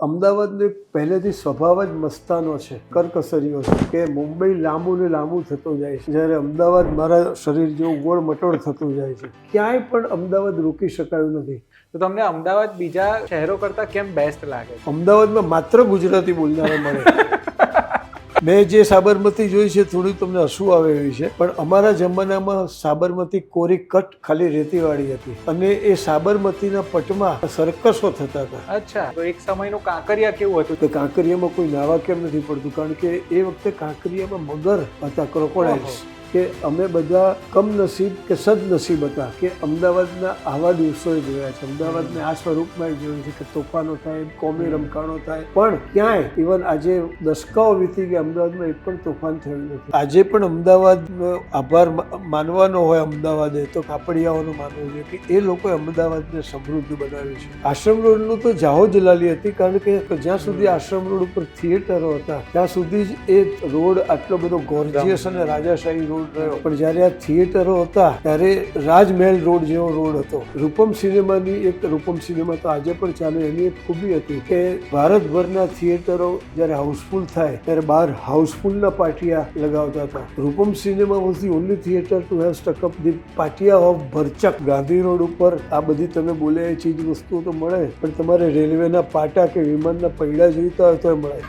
અમદાવાદનો એક પહેલેથી સ્વભાવ જ મસ્તાનો છે, કરકસરીઓ છે કે મુંબઈ લાંબુ ને લાંબુ થતું જાય છે, જ્યારે અમદાવાદ મારા શરીર જેવું ગોળ મટોળ થતું જાય છે. ક્યાંય પણ અમદાવાદ રોકી શકાયું નથી. તો તમને અમદાવાદ બીજા શહેરો કરતા કેમ બેસ્ટ લાગે? અમદાવાદમાં માત્ર ગુજરાતી બોલનારા મળે. મેં જે સાબરમતી જોઈ છે થોડું તમને હસવું આવે એવી છે, પણ અમારા જમાનામાં સાબરમતી કોરી કટ ખાલી રેતીવાળી હતી અને એ સાબરમતીના પટમાં સર્કસો થતા હતા. અચ્છા, તો એક સમયનું કાંકરિયા કેવું હતું? તો કાંકરિયામાં કોઈ નાવા કેમ નથી પડતું? કારણ કે એ વખતે કાંકરિયામાં મગર હતા, ક્રોકોડાઇલ્સ. કે અમે બધા કમનસીબ કે સદનસીબ હતા કે અમદાવાદના આવા દિવસોએ જોયા છે, અમદાવાદને આ સ્વરૂપમાં જોયું છે કે તોફાનો થાય, કોમી રમખાણો થાય, પણ ક્યાંય ઇવન આજે દશકાઓ વીતી ગયા, અમદાવાદમાં એક પણ તોફાન થયું નથી. આજે પણ અમદાવાદનો આભાર માનવાનો હોય અમદાવાદે તો કાપડિયાઓનો માનવું છે કે એ લોકોએ અમદાવાદને સમૃદ્ધ બનાવ્યું છે. આશ્રમ રોડનું તો જાહો જલાલી હતી, કારણ કે જ્યાં સુધી આશ્રમ રોડ ઉપર થિયેટરો હતા ત્યાં સુધી જ એ રોડ આટલો બધો ગોર્જિયસ અને રાજાશાહી રોડ રહ્યો. પણ જ્યારે આ થિયેટરો હતા ત્યારે રાજમહેલ રોડ જેવો રોડ હતો. રૂપમ સિનેમાની એક રૂપમ સિનેમા તો આજે પણ ચાલે, એની એક ખૂબી હતી કે ભારતભરના થિયેટરો જ્યારે હાઉસફુલ થાય ત્યારે બહાર હાઉસફુલના પાટિયા લગાવતા હતા. Rupam cinema was the only theatre to have stuck up the પાટિયા ઓફ ભરચક. ગાંધી રોડ ઉપર આ બધી તમે બોલે એ ચીજ વસ્તુઓ તો મળે, પણ તમારે રેલવેના પાટા કે વિમાનના પૈડા જોઈતા હોય તો મળે.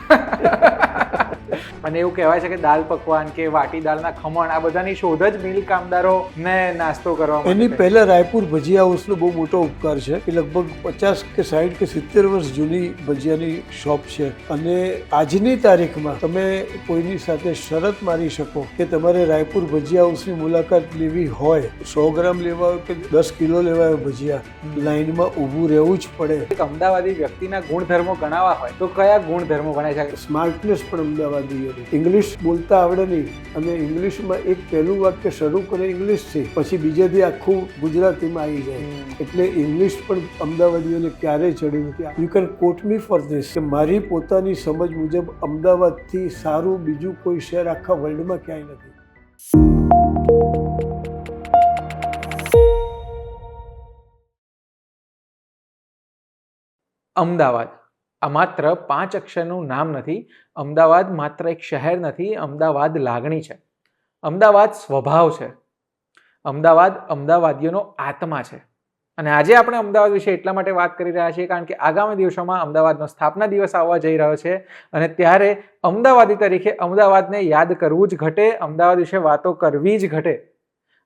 અને એવું કહેવાય છે કે દાલ પકવાન કે વાટી દાળના ખમણ આ બધાની શોધ જ મિલ કામદારો ને નાસ્તો કરવા એની પહેલા રાયપુર ભજીયા હાઉસનો બહુ મોટો ઉપકાર છે કે લગભગ 50 કે 60 કે 70 વર્ષ જૂની ભજીયાની શોપ છે. અને આજની તારીખમાં તમે કોઈની સાથે શરત મારી શકો કે તમારે રાયપુર ભજીયા હાઉસની મુલાકાત લેવી હોય, 100 ગ્રામ લેવા હોય કે 10 કિલો લેવા હોય ભજીયા, લાઈનમાં ઊભું રહેવું જ પડે. એક અમદાવાદી વ્યક્તિના ગુણધર્મો ગણાવવા હોય તો કયા ગુણધર્મો ગણાય છે? સ્માર્ટનેસ પણ અમદાવાદી હતી. ઇંગ્લિશ બોલતા આવડે નહીં અને ઇંગ્લિશમાં એક પહેલું વાક્ય શરૂ કરે ઇંગ્લિશથી, પછી બીજેથી આખું ગુજરાતીમાં આવી જાય. એટલે ઇંગ્લિશ પણ અમદાવાદીઓને ક્યારેય ચડી નથી. You can quote me for this કે મારી પોતાની સમજ મુજબ અમદાવાદથી સારું બીજું કોઈ શહેર આખા વર્લ્ડમાં ક્યાંય નથી. અમદાવાદ આ માત્ર 5 અક્ષરનું નામ નથી. અમદાવાદ માત્ર એક શહેર નથી, અમદાવાદ લાગણી છે, અમદાવાદ સ્વભાવ છે, અમદાવાદ અમદાવાદીઓનો આત્મા છે. અને આજે આપણે અમદાવાદ વિશે એટલા માટે વાત કરી રહ્યા છીએ કારણ કે આગામી દિવસોમાં અમદાવાદનો સ્થાપના દિવસ આવવા જઈ રહ્યો છે અને ત્યારે અમદાવાદી તરીકે અમદાવાદને યાદ કરવું જ ઘટે, અમદાવાદ વિશે વાતો કરવી જ ઘટે.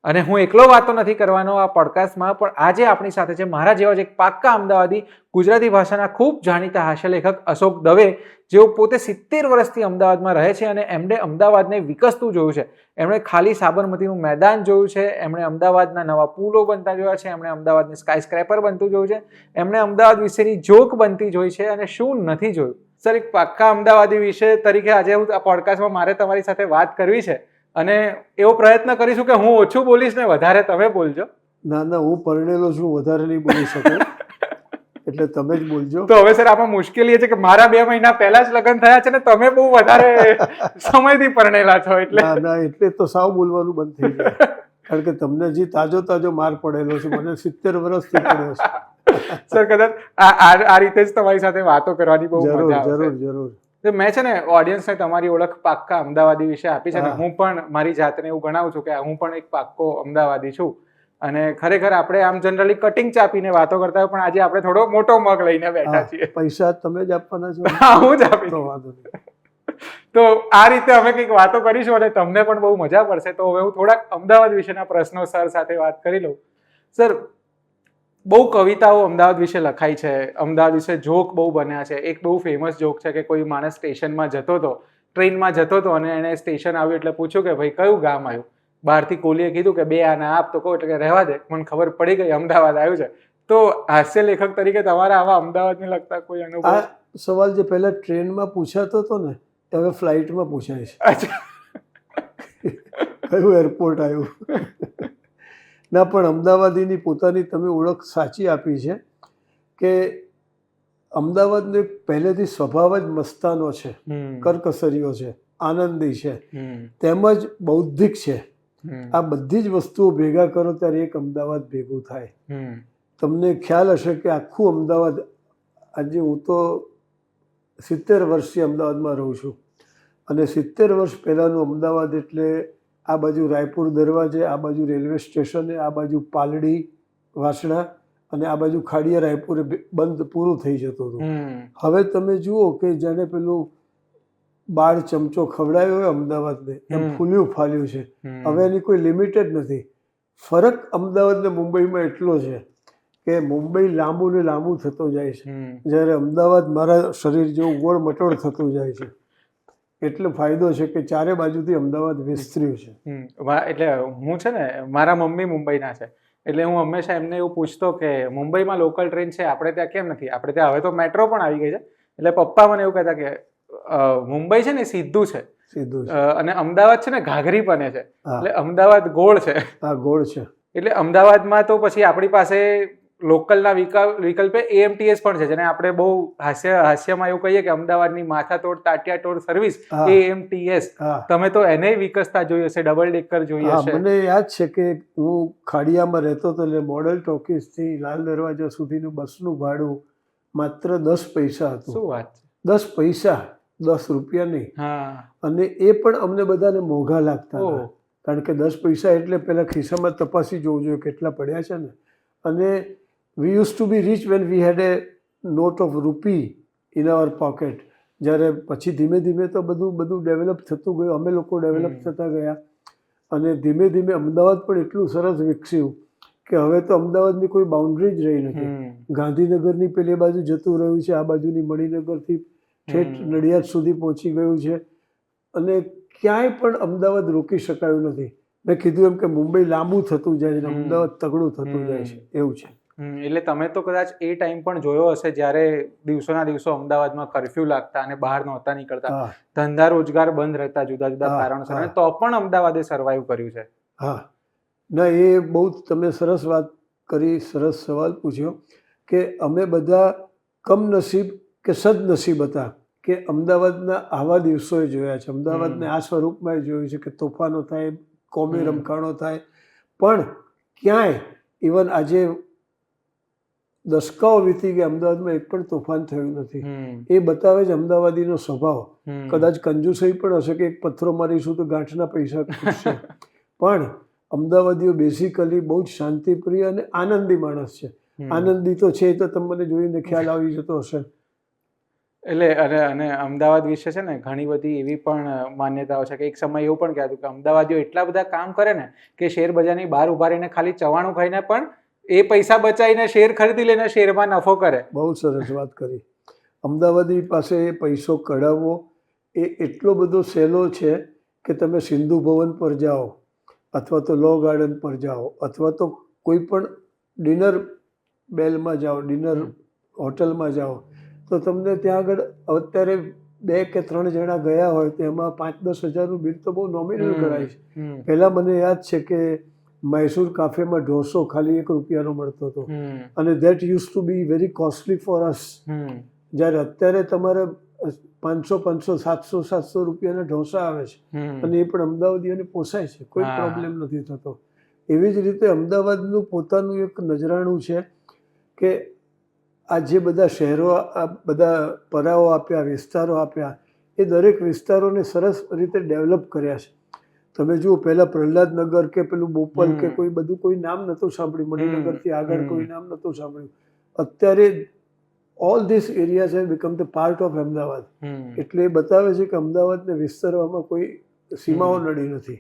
અને હું એકલો વાતો નથી કરવાનો આ પોડકાસ્ટમાં, પણ આજે આપણી સાથે છે મારા જેવા જ એક પાક્કા અમદાવાદી, ગુજરાતી ભાષાના ખૂબ જાણીતા હાસ્યલેખક અશોક દવે, જેઓ પોતે 70 વર્ષથી અમદાવાદમાં રહે છે અને એમણે અમદાવાદને વિકસતું જોયું છે. એમણે ખાલી સાબરમતીનું મેદાન જોયું છે, એમણે અમદાવાદના નવા પુલો બનતા જોયા છે, એમણે અમદાવાદની સ્કાય સ્ક્રેપર બનતું જોયું છે, એમણે અમદાવાદ વિશેની જોક બનતી જોઈ છે અને શું નથી જોયું. સર, એક પાક્કા અમદાવાદી વિશે તરીકે આજે હું આ પોડકાસ્ટમાં મારે તમારી સાથે વાત કરવી છે અને એવો પ્રયત્ન કરીશું કે હું ઓછું બોલીશ ને વધારે તમે બોલજો. ના, હું પરણેલો છું, વધારે નહીં બોલી શકું, એટલે તમે જ બોલજો. તો હવે સર આમાં મુશ્કેલી એ છે કે મારા 2 મહિના પહેલા જ લગ્ન થયા છે ને તમે બહુ વધારે સમયથી પરણેલા છો, એટલે ના, એટલે તો સાવ બોલવાનું બંધ થઈ જાય. કારણ કે તમને હજી તાજો માર પડેલો છે, મને 70 વર્ષથી પડ્યો છે. સર, કદાચ આ રીતે જ તમારી સાથે વાતો કરવાની બહુ મજા આવશે. જરૂર. મેં છે ને ઓડિયન્સને તમારી ઓળખ પાક્કા અમદાવાદી વિશે આપી છે ને હું પણ મારી જાતને એવું ગણાવું છું કે હું પણ એક પાક્કો અમદાવાદી છું. અને ખરેખર આપણે આમ જનરલી કટિંગ ચાપીને વાતો કરતા હોય, પણ આજે આપણે થોડો મોટો મગ લઈને બેઠા છીએ. પૈસા તમે જ આપવાના છો? હા, હું જ આપીશ. તો વાંધો નહીં. તો આ રીતે અમે કંઈક વાતો કરીશું અને તમને પણ બહુ મજા પડશે. તો હવે હું થોડાક અમદાવાદ વિશેના પ્રશ્નો સર સાથે વાત કરી લઉં. સર, બહુ કવિતાઓ અમદાવાદ વિશે લખાઈ છે, અમદાવાદ વિશે જોક બહુ બન્યા છે. એક બહુ ફેમસ જોક છે કે કોઈ માણસ સ્ટેશનમાં જતો હતો, ટ્રેનમાં જતો હતો અને એને સ્ટેશન આવ્યું એટલે પૂછ્યું કે ભાઈ કયું ગામ આવ્યું? બહારથી કોલીએ કીધું કે 2 આના આપ, તો કહું એટલે કે રહેવા દે, મને ખબર પડી ગઈ અમદાવાદ આવ્યું છે. તો હાસ્ય લેખક તરીકે તમારા આવા અમદાવાદને લગતા કોઈ અનુભવ? આ સવાલ જે પહેલા ટ્રેનમાં પૂછાતો હતો ને, હવે ફ્લાઇટમાં પૂછાય છે. અચ્છા. કયું એરપોર્ટ આવ્યું? ના, પણ અમદાવાદીની પોતાની તમે ઓળખ સાચી આપી છે કે અમદાવાદનો એક પહેલેથી સ્વભાવ જ મસ્તાનો છે, કરકસરીઓ છે, આનંદી છે, તેમજ બૌદ્ધિક છે. આ બધી જ વસ્તુઓ ભેગા કરો ત્યારે એક અમદાવાદ ભેગું થાય. તમને ખ્યાલ હશે કે આખું અમદાવાદ, આજે હું તો 70 વર્ષથી અમદાવાદમાં રહું છું અને 70 વર્ષ પહેલાંનું અમદાવાદ એટલે આ બાજુ રાયપુર દરવાજે, આ બાજુ રેલવે સ્ટેશને, આ બાજુ પાલડી વાસણા અને આ બાજુ ખાડિયા રાયપુરે બંધ પૂરું થઈ જતું હતું. હવે તમે જુઓ કે જાણે પેલું બાળ ચમચો ખવડાયો હોય અમદાવાદને એમ ફૂલ્યું ફાલ્યું છે. હવે એની કોઈ લિમિટ જ નથી. ફરક અમદાવાદ ને મુંબઈમાં એટલો છે કે મુંબઈ લાંબુ ને લાંબુ થતો જાય છે, જ્યારે અમદાવાદ મારા શરીર જેવું ગોળ મટોળ થતું જાય છે. એટલો ફાયદો છે કે ચારે બાજુથી અમદાવાદ વિસ્તર્યું છે. એટલે હું છે ને, મારા મમ્મી મુંબઈના છે, એટલે હું હંમેશા એમને એવું પૂછતો કે મુંબઈમાં લોકલ ટ્રેન છે, આપણે ત્યાં કેમ નથી? આપણે ત્યાં હવે તો મેટ્રો પણ આવી ગઈ છે. એટલે પપ્પા મને એવું કહેતા કે મુંબઈ છે ને સીધું છે, અને અમદાવાદ છે ને ઘાઘરી બને છે, એટલે અમદાવાદ ગોળ છે. હા, ગોળ છે. એટલે અમદાવાદમાં તો પછી આપણી પાસે લોકલના વિકલ્પે AMTS પણ છે, જેને આપણે બહુ હાસ્યમાં એવું કહીએ કે અમદાવાદની માથાતોડ તાટિયાતોડ સર્વિસ AMTS. તમે તો એને વિકસતા જોઈ હશે, ડબલ ડેકર જોઈ હશે. મને યાદ છે કે હું ખાડિયામાં રહેતો હતો, એટલે મોડલ ટોકીઝથી લાલ દરવાજા સુધીનું બસનું ભાડું માત્ર 10 પૈસા હતું. શું વાત છે? 10 પૈસા, 10 રૂપિયા નહીં. અને એ પણ અમને બધાને મોંઘા લાગતા હતા, કારણ કે 10 પૈસા એટલે પેલા ખિસ્સામાં તપાસી જોવું જોઈએ કેટલા પડ્યા છે ને. અને we used to be rich when we had a note of rupee in our pocket. જ્યારે પછી ધીમે ધીમે તો બધું ડેવલપ થતું ગયું, અમે લોકો ડેવલપ થતા ગયા, અને ધીમે ધીમે અમદાવાદ પણ એટલું સરસ વિકસ્યું કે હવે તો અમદાવાદની કોઈ બાઉન્ડ્રી જ રહી નથી. ગાંધીનગરની પેલી બાજુ જતું રહ્યું છે, આ બાજુની મણિનગરથી ઠેઠ નડિયાદ સુધી પહોંચી ગયું છે, અને ક્યાંય પણ અમદાવાદ રોકી શકાયું નથી. મેં કીધું એમ કે મુંબઈ લાંબુ થતું જાય છે, અમદાવાદ તગડું થતું જાય છે, એવું છે. એટલે તમે તો કદાચ એ ટાઈમ પણ જોયો હશે જ્યારે દિવસોના દિવસો અમદાવાદમાં કર્ફ્યુ લાગતા અને બહાર નહોતા નીકળતા, ધંધા રોજગાર બંધ રહેતા જુદા જુદા કારણોસર, અને તો પણ અમદાવાદે સર્વાઈવ કર્યું છે. હા, ના, એ બહુ તમે સરસ વાત કરી, સરસ સવાલ પૂછ્યો કે અમે બધા કમનસીબ કે સદનસીબ હતા કે અમદાવાદના આવા દિવસોએ જોયા છે, અમદાવાદને આ સ્વરૂપમાં જોયું છે કે તોફાનો થાય, કોમી રમખાણો થાય, પણ ક્યાંય ઇવન આજે દશકાઓ વીતી ગયા, અમદાવાદમાં એક પણ તોફાન થયું નથી. એ બતાવે છે અમદાવાદીનો સ્વભાવ. કદાચ કંજુસાઈ પણ હશે કે એક પથ્થરો મારીશું તો ગાંઠના પૈસા ખૂટશે, પણ અમદાવાદીઓ બેઝિકલી બહુ જ શાંતિપ્રિય અને આનંદી માણસ છે. આનંદી તો છે, તો તમને જોઈને ખ્યાલ આવી જતો હશે. એટલે અને અમદાવાદ વિશે છે ને ઘણી બધી એવી પણ માન્યતાઓ છે કે એક સમય એવું પણ કહેતું કે અમદાવાદીઓ એટલા બધા કામ કરે ને કે શેર બજારની બહાર ઉભા રહીને ખાલી ચવાણું ખાઈને પણ એ પૈસા બચાવીને શેર ખરીદી લઈને શેરમાં નફો કરે. બહુ સરસ વાત કરી. અમદાવાદી પાસે પૈસો કઢાવવો એ એટલો બધો સહેલો છે કે તમે સિંધુ ભવન પર જાઓ, અથવા તો લો ગાર્ડન પર જાઓ, અથવા તો કોઈ પણ ડિનર બેલમાં જાઓ, ડિનર હોટલમાં જાઓ, તો તમને ત્યાં આગળ અત્યારે 2 કે 3 જણા ગયા હોય તો એમાં 5-10 હજારનું બિલ તો બહુ નોમિનલ ગણાય છે. પહેલાં મને યાદ છે કે મૈસૂર કાફેમાં ઢોસો ખાલી 1 રૂપિયાનો મળતો હતો, અને that use to be very costly for us. જ્યારે અત્યારે તમારે 500, 700 રૂપિયાના ઢોસા આવે છે, અને એ પણ અમદાવાદીઓને પોસાય છે, કોઈ પ્રોબ્લેમ નથી થતો. એવી જ રીતે અમદાવાદનું પોતાનું એક નજરાણું છે કે આ જે બધા શહેરો, આ બધા પરાઓ આપ્યા, વિસ્તારો આપ્યા, એ દરેક વિસ્તારોને સરસ રીતે ડેવલપ કર્યા છે. તમે જુઓ, પહેલાં પ્રહલાદનગર કે પેલું બોપલ કે કોઈ બધું કોઈ નામ નહોતું સાંભળ્યું, મણિનગરથી આગળ કોઈ નામ નહોતું સાંભળ્યું. અત્યારે all this areas have become the part of Ahmedabad. એટલે એ બતાવે છે કે અમદાવાદને વિસ્તારવામાં કોઈ સીમાઓ નડી નથી.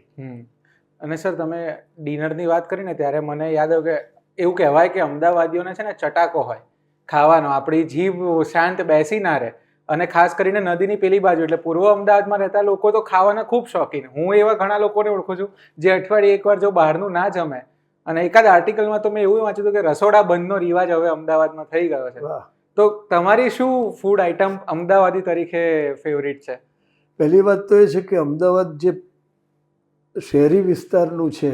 અને સર, તમે ડિનરની વાત કરીને ત્યારે મને યાદ આવ્યું કે એવું કહેવાય કે અમદાવાદીઓને છે ને ચટાકો હોય ખાવાનો, આપણી જીભ શાંત બેસી ના રહે. અને ખાસ કરીને નદીની પેલી બાજુ એટલે પૂર્વ અમદાવાદમાં રહેતા લોકો તો ખાવાના ખૂબ શોખીન. હું એવા ઘણા લોકોને ઓળખું છું જે અઠવાડિયે એકવાર જો બહારનું ના જમે. અને એકાદ આર્ટિકલમાં તો મેં એવું વાંચ્યું હતું કે રસોડા બંધનો રિવાજ હવે અમદાવાદમાં થઈ ગયો છે. તો તમારી શું ફૂડ આઈટમ અમદાવાદી તરીકે ફેવરિટ છે? પહેલી વાત તો એ છે કે અમદાવાદ જે શહેરી વિસ્તારનું છે,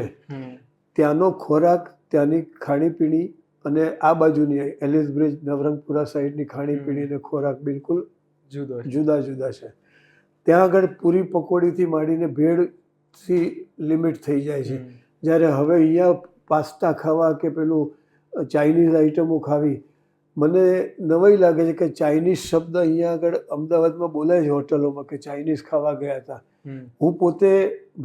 ત્યાંનો ખોરાક, ત્યાંની ખાણીપીણી અને આ બાજુની એલિસ બ્રિજ, નવરંગપુરા સાઈડની ખાણીપીણી અને ખોરાક બિલકુલ જુદા જુદા છે. ત્યાં આગળ પૂરી પકોડીથી માંડીને ભેળથી લિમિટ થઈ જાય છે, જ્યારે હવે અહીંયા પાસ્તા ખાવા કે પેલું ચાઇનીઝ આઈટમો ખાવી મને નવાઈ લાગે છે કે ચાઇનીઝ શબ્દ અહીંયા આગળ અમદાવાદમાં બોલાય છે હોટલોમાં કે ચાઇનીઝ ખાવા ગયા હતા. હું પોતે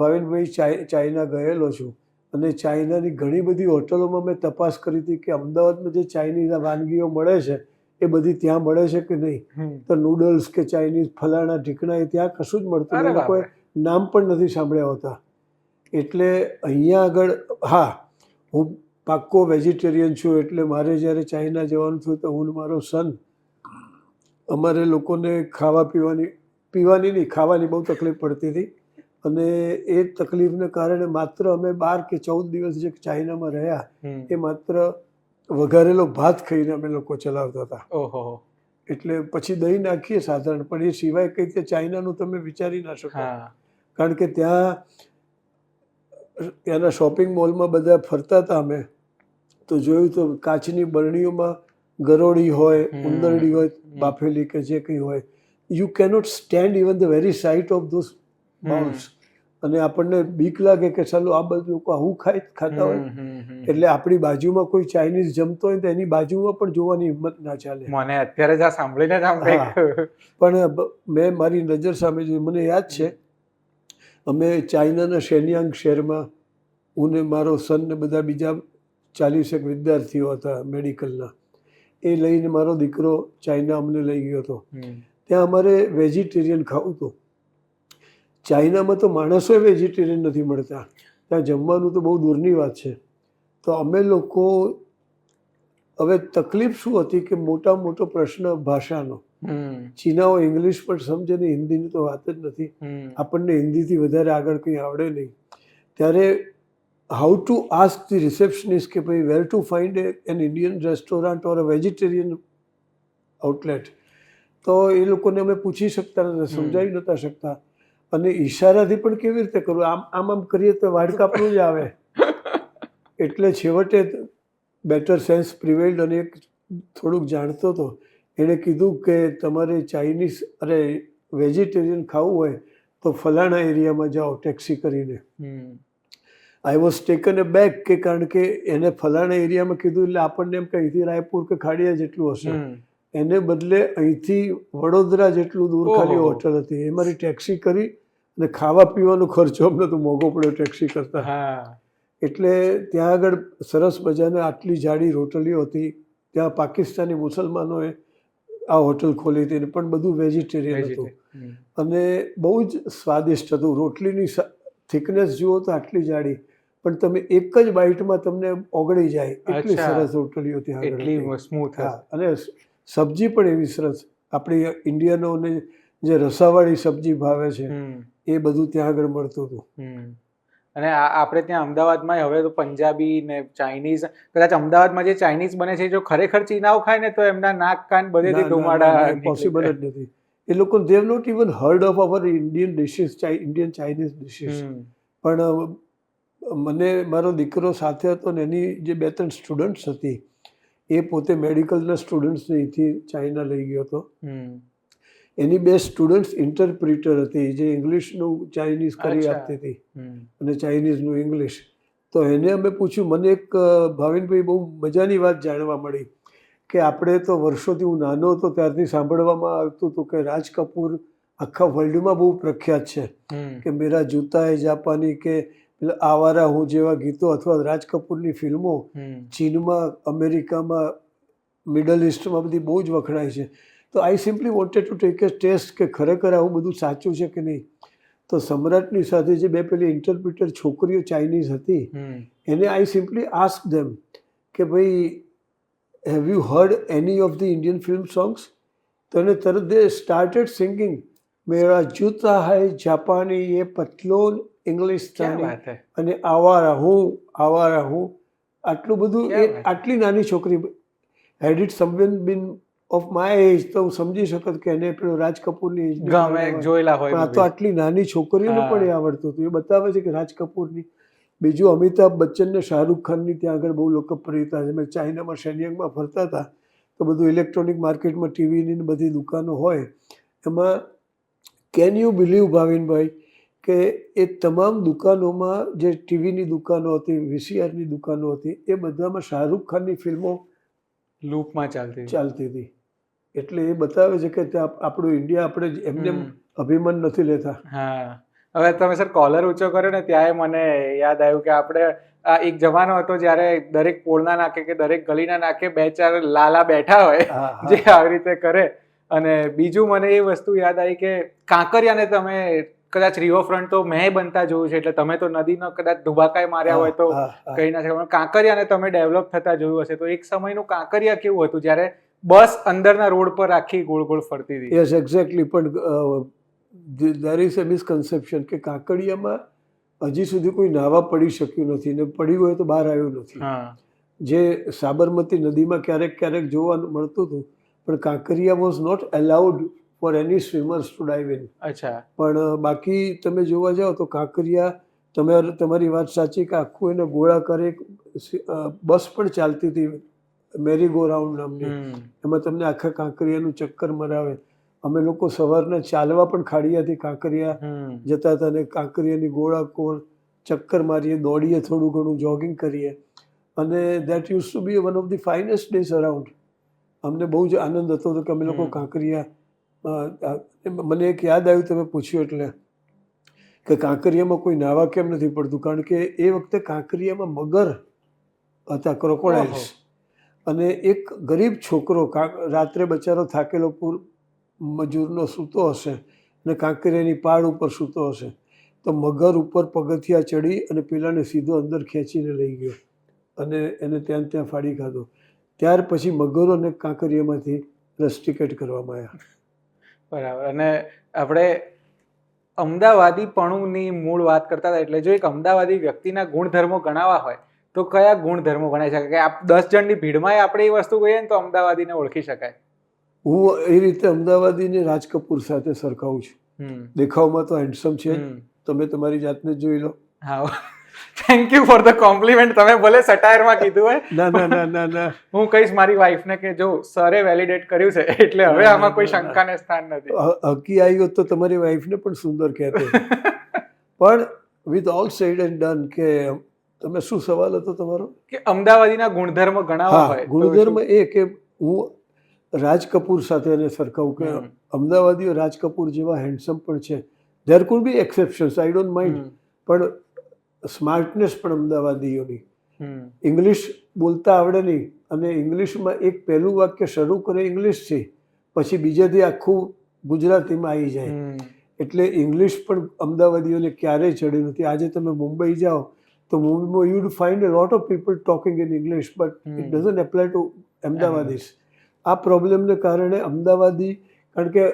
ભાવિનભાઈ ચાઇના ગયેલો છું અને ચાઇનાની ઘણી બધી હોટલોમાં મેં તપાસ કરી હતી કે અમદાવાદમાં જે ચાઇનીઝ વાનગીઓ મળે છે એ બધી ત્યાં મળે છે કે નહીં. તો નૂડલ્સ કે ચાઇનીઝ ફલાણા ઢીકણા એ ત્યાં કશું જ મળતું નહીં. લોકોએ નામ પણ નથી સાંભળ્યા હોતા. એટલે અહીંયા આગળ હું પાક્કો વેજીટેરિયન છું. એટલે મારે જ્યારે ચાઇના જવાનું થયું તો હું મારો સન અમારે લોકોને પીવાની નહીં ખાવાની બહુ તકલીફ પડતી હતી. અને એ તકલીફને કારણે માત્ર અમે 12 કે 14 દિવસ જે ચાઇનામાં રહ્યા એ માત્ર વઘારેલો ભાત ખાઈને અમે લોકો ચલાવતા હતા. એટલે પછી દહીં નાખીએ સાધારણ, પણ એ સિવાય કઈ રીતે ચાઇનાનું તમે વિચારી ના શકો. કારણ કે ત્યાંના શોપિંગ મોલમાં બધા ફરતા હતા અમે તો જોયું તો કાચની બરણીઓમાં ગરોળી હોય, ઉંદરડી હોય, બાફેલી કે જે કંઈ હોય. You cannot stand even the very site of those bowls. અને આપણને બીક લાગે કે ચાલો આ બધું લોકો આવું ખાતા હોય. એટલે આપણી બાજુમાં કોઈ ચાઇનીઝ જમતો હોય તો એની બાજુમાં પણ જોવાની હિંમત ના ચાલે. મને અત્યારે જ સાંભળીને પણ મેં મારી નજર સામે જોયું. મને યાદ છે અમે ચાઇનાના શેન્યાંગ શહેરમાં હું ને મારો સન ને બધા બીજા 40 વિદ્યાર્થીઓ હતા મેડિકલના. એ લઈને મારો દીકરો ચાઇના અમને લઈ ગયો હતો. ત્યાં અમારે વેજીટેરિયન ખાવું હતું. ચાઇનામાં તો માણસો વેજીટેરિયન નથી મળતા. ત્યાં જમવાનું તો બહુ દૂરની વાત છે. તો અમે લોકો હવે તકલીફ શું હતી કે મોટો પ્રશ્ન ભાષાનો. ચીનાઓ ઇંગ્લિશ પણ સમજે ને હિન્દીની તો વાત જ નથી. આપણને હિન્દીથી વધારે આગળ કંઈ આવડે નહીં. ત્યારે how to ask the receptionist કે ભાઈ where to find an Indian restaurant or a vegetarian outlet. તો એ લોકોને અમે પૂછી શકતા નતા, સમજાવી નહોતા શકતા. અને ઈશારાથી પણ કેવી રીતે કરવું, આમ કરીએ તો વાડ કાપનું જ આવે. એટલે છેવટે બેટર સેન્સ પ્રિવેલ્ડ અને એક થોડુંક જાણતો હતો એણે કીધું કે તમારે ચાઇનીઝ વેજીટેરિયન ખાવું હોય તો ફલાણા એરિયામાં જાઓ ટેક્સી કરીને. I was taken A back કે કારણ કે એને ફલાણા એરિયામાં કીધું એટલે આપણને એમ કે અહીંથી રાયપુર કે ખાડિયા જેટલું હશે. એને બદલે અહીંથી વડોદરા જેટલું દૂર ખાલી હોટલ હતી. એ મારી ટેક્સી કરી અને ખાવા પીવાનો ખર્ચો અમને તો મોંઘો પડ્યો ટેક્સી કરતા. એટલે ત્યાં આગળ સરસ મજાને આટલી જાડી હોટલીઓ હતી. ત્યાં પાકિસ્તાની મુસલમાનોએ આ હોટલ ખોલી હતી પણ બધું વેજીટેરિયન હતું અને બહુ જ સ્વાદિષ્ટ હતું. રોટલીની થિકનેસ જુઓ તો આટલી જાડી પણ તમે એક જ બાઇટમાં તમને ઓગળી જાય એટલી સરસ રોટલીઓ ત્યાં આગળ. અને સબ્જી પણ એવી સરસ. આપણી ઇન્ડિયનોને જે રસાવાળી સબ્જી ભાવે છે એ બધું ત્યાં આગળ મળતું હતું. અને આપણે ત્યાં અમદાવાદમાં હવે તો પંજાબી ને ચાઇનીઝ, કદાચ અમદાવાદમાં જે ચાઇનીઝ બને છે જો ખરેખર ચીનાઓ ખાય ને તો એમના નાક કાન બધેથી ધુમાડા પોસિબલ જ નથી. એ લોકો they have not even heard of our Indian dishes, Indian Chinese dishes. પણ મને મારો દીકરો સાથે હતો ને એની જે 2-3 સ્ટુડન્ટ્સ હતી એ પોતે મેડિકલના સ્ટુડન્ટ્સને અહીંથી ચાઇના લઈ ગયો હતો. એની 2 સ્ટુડન્ટ્સ ઇન્ટરપ્રિટર હતી જે ઇંગ્લિશનું ચાઇનીઝ કરી આપતી હતી અને ચાઇનીઝનું ઇંગ્લિશ. તો એને અમે પૂછ્યું. મને એક ભાવિનભાઈ બહુ મજાની વાત જાણવા મળી કે આપણે તો વર્ષોથી, હું નાનો હતો ત્યારથી સાંભળવામાં આવતું હતું કે રાજ કપૂર આખા વર્લ્ડમાં બહુ પ્રખ્યાત છે કે મેરા જૂતા હે જાપાની કે આવારા હું જેવા ગીતો અથવા રાજ કપૂરની ફિલ્મો ચીનમાં, અમેરિકામાં, મિડલ ઇસ્ટમાં બધી બહુ જ વખણાય છે. તો I simply wanted to take a test કે ખરેખર આવું બધું સાચું છે કે નહીં. તો સમ્રાટની સાથે જે 2 પેલી ઇન્ટરપ્રિટર છોકરીઓ ચાઇનીઝ હતી એને આઈ સિમ્પલી આસ્ક ધેમ કે ભાઈ have you heard any of the Indian film songs? તો એને તરત દે સ્ટાર્ટેડ સિંગિંગ મેરા જૂતા હૈ જાપાની એ પતલોન ઇંગ્લિશતાની અને આવારા હું આટલું બધું. આટલી નાની છોકરી. Had it someone been of my age તો હું સમજી શકત કે એને પેલો રાજ કપૂરની એજ જોયેલા હોય. આ તો આટલી નાની છોકરીઓને પણ એ આવડતું હતું. એ બતાવે છે કે રાજ કપૂરની. બીજું અમિતાભ બચ્ચન ને શાહરૂખ ખાનની ત્યાં આગળ બહુ લોકપ્રિયતા છે. મેં ચાઇનામાં શેન્યાંગમાં ફરતા હતા તો બધું ઇલેક્ટ્રોનિક માર્કેટમાં ટીવીની બધી દુકાનો હોય એમાં કેન યુ બિલીવ ભાવિનભાઈ કે એ તમામ દુકાનોમાં જે ટીવીની દુકાનો હતી, VCRની દુકાનો હતી એ બધામાં શાહરૂખ ખાનની ફિલ્મો લૂપમાં ચાલતી. ચાલતી હતી. એટલે એ બતાવે છે કે ત્યાં આપણું ઇન્ડિયા આપણે એમને હમ. અભિમાન નથી લેતા. હા, હવે તમે સર કોલર ઊંચો કર્યો ને ત્યારે મને યાદ આવ્યું કે આપણે આ એક જમાનો હતો જ્યારે દરેક પોળના નાકે કે દરેક ગલીના નાકે 2-4 લાલા બેઠા હોય હા, હા. જે આવી રીતે કરે. અને બીજું મને એ વસ્તુ યાદ આવી કે કાંકરિયાને તમે કદાચ રિવરફ્રન્ટ તો મેં બનતા જોયું છે, એટલે તમે તો નદીનો કદાચ ધુબાકાય માર્યા હોય તો હા, હા. કહી ના શકો, પણ કાંકરિયાને તમે ડેવલપ થતા જોયું હશે. તો એક સમયનું કાંકરિયા કેવું હતું જ્યારે બસ અંદરના રોડ પર આખી ગોળ ગોળ ફરતી હતી. Yes, exactly. પણ દેર ઇઝ અ મિસકન્સેપ્શન કે કાંકરિયામાં હજી સુધી કોઈ નાવા પડી શક્યું નથી, ને પડ્યું હોય તો બહાર આવ્યું નથી. હા. જે સાબરમતી નદીમાં ક્યારેક ક્યારેક જોવા મળતું હતું, પણ Kankaria was not allowed for any swimmers to dive in. અચ્છા. પણ બાકી તમે જોવા જાઓ તો કાંકરિયા, તમારી વાત સાચી કે આખું એને ગોળાકાર એક બસ પણ ચાલતી હતી, મેરી ગો રાઉન્ડ નામની. એમાં તમને આખા કાંકરિયાનું ચક્કર મરાવે. અમે લોકો સવારના ચાલવા પણ ખાડિયાથી કાંકરિયા જતા હતા, અને કાંકરિયાની ગોળાકોર ચક્કર મારીએ, દોડીએ, થોડું ઘણું જોગિંગ કરીએ. અને that use to be one of the finest days around. અમને બહુ જ આનંદ હતો કે અમે લોકો કાંકરિયા, મને એક યાદ આવ્યું તમે પૂછ્યું એટલે, કે કાંકરિયામાં કોઈ નાવા કેમ નથી પડતું, કારણ કે એ વખતે કાંકરિયામાં મગર હતા, ક્રોકોડાઇલ્સ. અને એક ગરીબ છોકરો રાત્રે બચારો થાકેલો મજૂરનો સૂતો હશે અને કાંકરિયાની પાળ ઉપર સૂતો હશે, તો મગર ઉપર પગથિયા ચડી અને પેલાને સીધો અંદર ખેંચીને લઈ ગયો અને એને ત્યાં ફાડી ખાધો. ત્યાર પછી મગરોને કાંકરિયામાંથી રસ્ટિકેટ કરવામાં આવ્યા. બરાબર. અને આપણે અમદાવાદીપણુંની મૂળ વાત કરતા હતા, એટલે જો એક અમદાવાદી વ્યક્તિના ગુણધર્મો ગણાવવા હોય તો કયા ગુણધર્મો ગણાઈ શકાય કે આપ 10 જણની ભીડમાં આપણે એ વસ્તુ કહીએ ને તો અમદાવાદીને ઓળખી શકાય? હું એ રીતે અમદાવાદીને રાજ કપૂર સાથે સરખાવું છું. દેખાવમાં તો હેન્ડસમ છે, તમે તમારી જાતને જોઈ લો. હા, thank you for the compliment. તમે ભલે સટાયરમાં કીધું હોય. ના ના ના ના ના, હું કહીશ મારી વાઈફને કે જો સરે વેલિડેટ કર્યું છે એટલે હવે આમાં કોઈ શંકાને સ્થાન નથી. હકી આવી હોત તો તમારી વાઈફને પણ સુંદર કહેતો. પણ with all sad and done, કે તમે શું સવાલ હતો તમારો? કે અમદાવાદીના ગુણધર્મ ગણાવવા હોય. ગુણધર્મ એ કે હું રાજ કપૂર સાથે એને સરખાવું કે અમદાવાદીઓ રાજ કપૂર જેવા હેન્ડસમ પણ છે. There could be exceptions, I don't mind, પણ સ્માર્ટનેસ પણ અમદાવાદીઓની. ઇંગ્લિશ બોલતા આવડે નહીં, અને ઇંગ્લિશમાં એક પહેલું વાક્ય શરૂ કરે ઇંગ્લિશથી, પછી બીજેથી આખું ગુજરાતીમાં આવી જાય. એટલે ઇંગ્લિશ પણ અમદાવાદીઓને ક્યારેય ચડ્યું નથી. આજે તમે મુંબઈ જાઓ તો મુંબઈમાં you would find a lot of people talking in English, but it doesn't apply to Ahmedabadis. આ પ્રોબ્લેમને કારણે અમદાવાદી, કારણ કે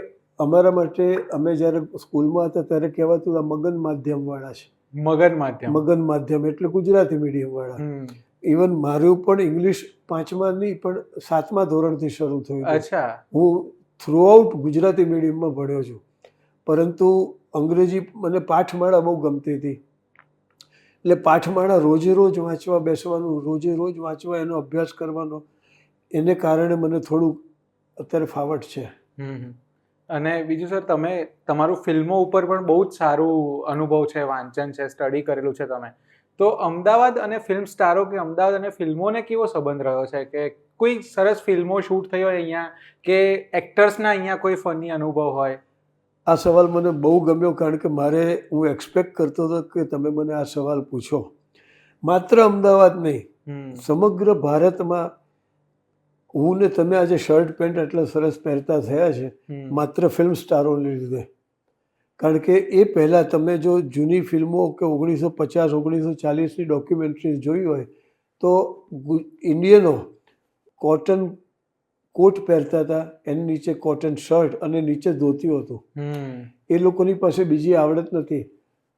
અમારા માટે, અમે જ્યારે સ્કૂલમાં હતા ત્યારે કહેવાતું આ મગન માધ્યમવાળા છે. મગન માધ્યમ એટલે ગુજરાતી મીડિયમવાળા. ઇવન મારું પણ ઇંગ્લિશ 5મા નહીં પણ 7મા ધોરણથી શરૂ થયું. અચ્છા. હું થ્રુઆઉટ ગુજરાતી મીડિયમમાં ભણ્યો છું, પરંતુ અંગ્રેજી મને પાઠમાળા બહુ ગમતી હતી. એટલે પાઠમાળા રોજે રોજ વાંચવા બેસવાનું, રોજે રોજ વાંચવા, એનો અભ્યાસ કરવાનો, એને કારણે મને થોડુંક અત્યારે ફાવટ છે. અને બીજું સર, તમે તમારું ફિલ્મો ઉપર પણ બહુ જ સારું અનુભવ છે, વાંચન છે, સ્ટડી કરેલું છે તમે. તો અમદાવાદ અને ફિલ્મ સ્ટારો કે અમદાવાદ અને ફિલ્મોને કેવો સંબંધ રહ્યો છે? કે કોઈ સરસ ફિલ્મો શૂટ થઈ હોય અહીંયા, કે એક્ટર્સના અહીંયા કોઈ ફની અનુભવ હોય? આ સવાલ મને બહુ ગમ્યો, કારણ કે હું એક્સપેક્ટ કરતો હતો કે તમે મને આ સવાલ પૂછો. માત્ર અમદાવાદ નહીં, સમગ્ર ભારતમાં હું ને તમે આજે શર્ટ પેન્ટ એટલા સરસ પહેરતા થયા છે માત્ર ફિલ્મ સ્ટારોને લીધે. કારણ કે એ પહેલાં તમે જો જૂની ફિલ્મો કે 1950, 1940ની ડોક્યુમેન્ટરીઝ જોઈ હોય તો ઇન્ડિયનો કોટન કોટ પહેરતા હતા, એની નીચે કોટન શર્ટ અને નીચે ધોતિયું હતું. એ લોકોની પાસે બીજી આવડત નથી.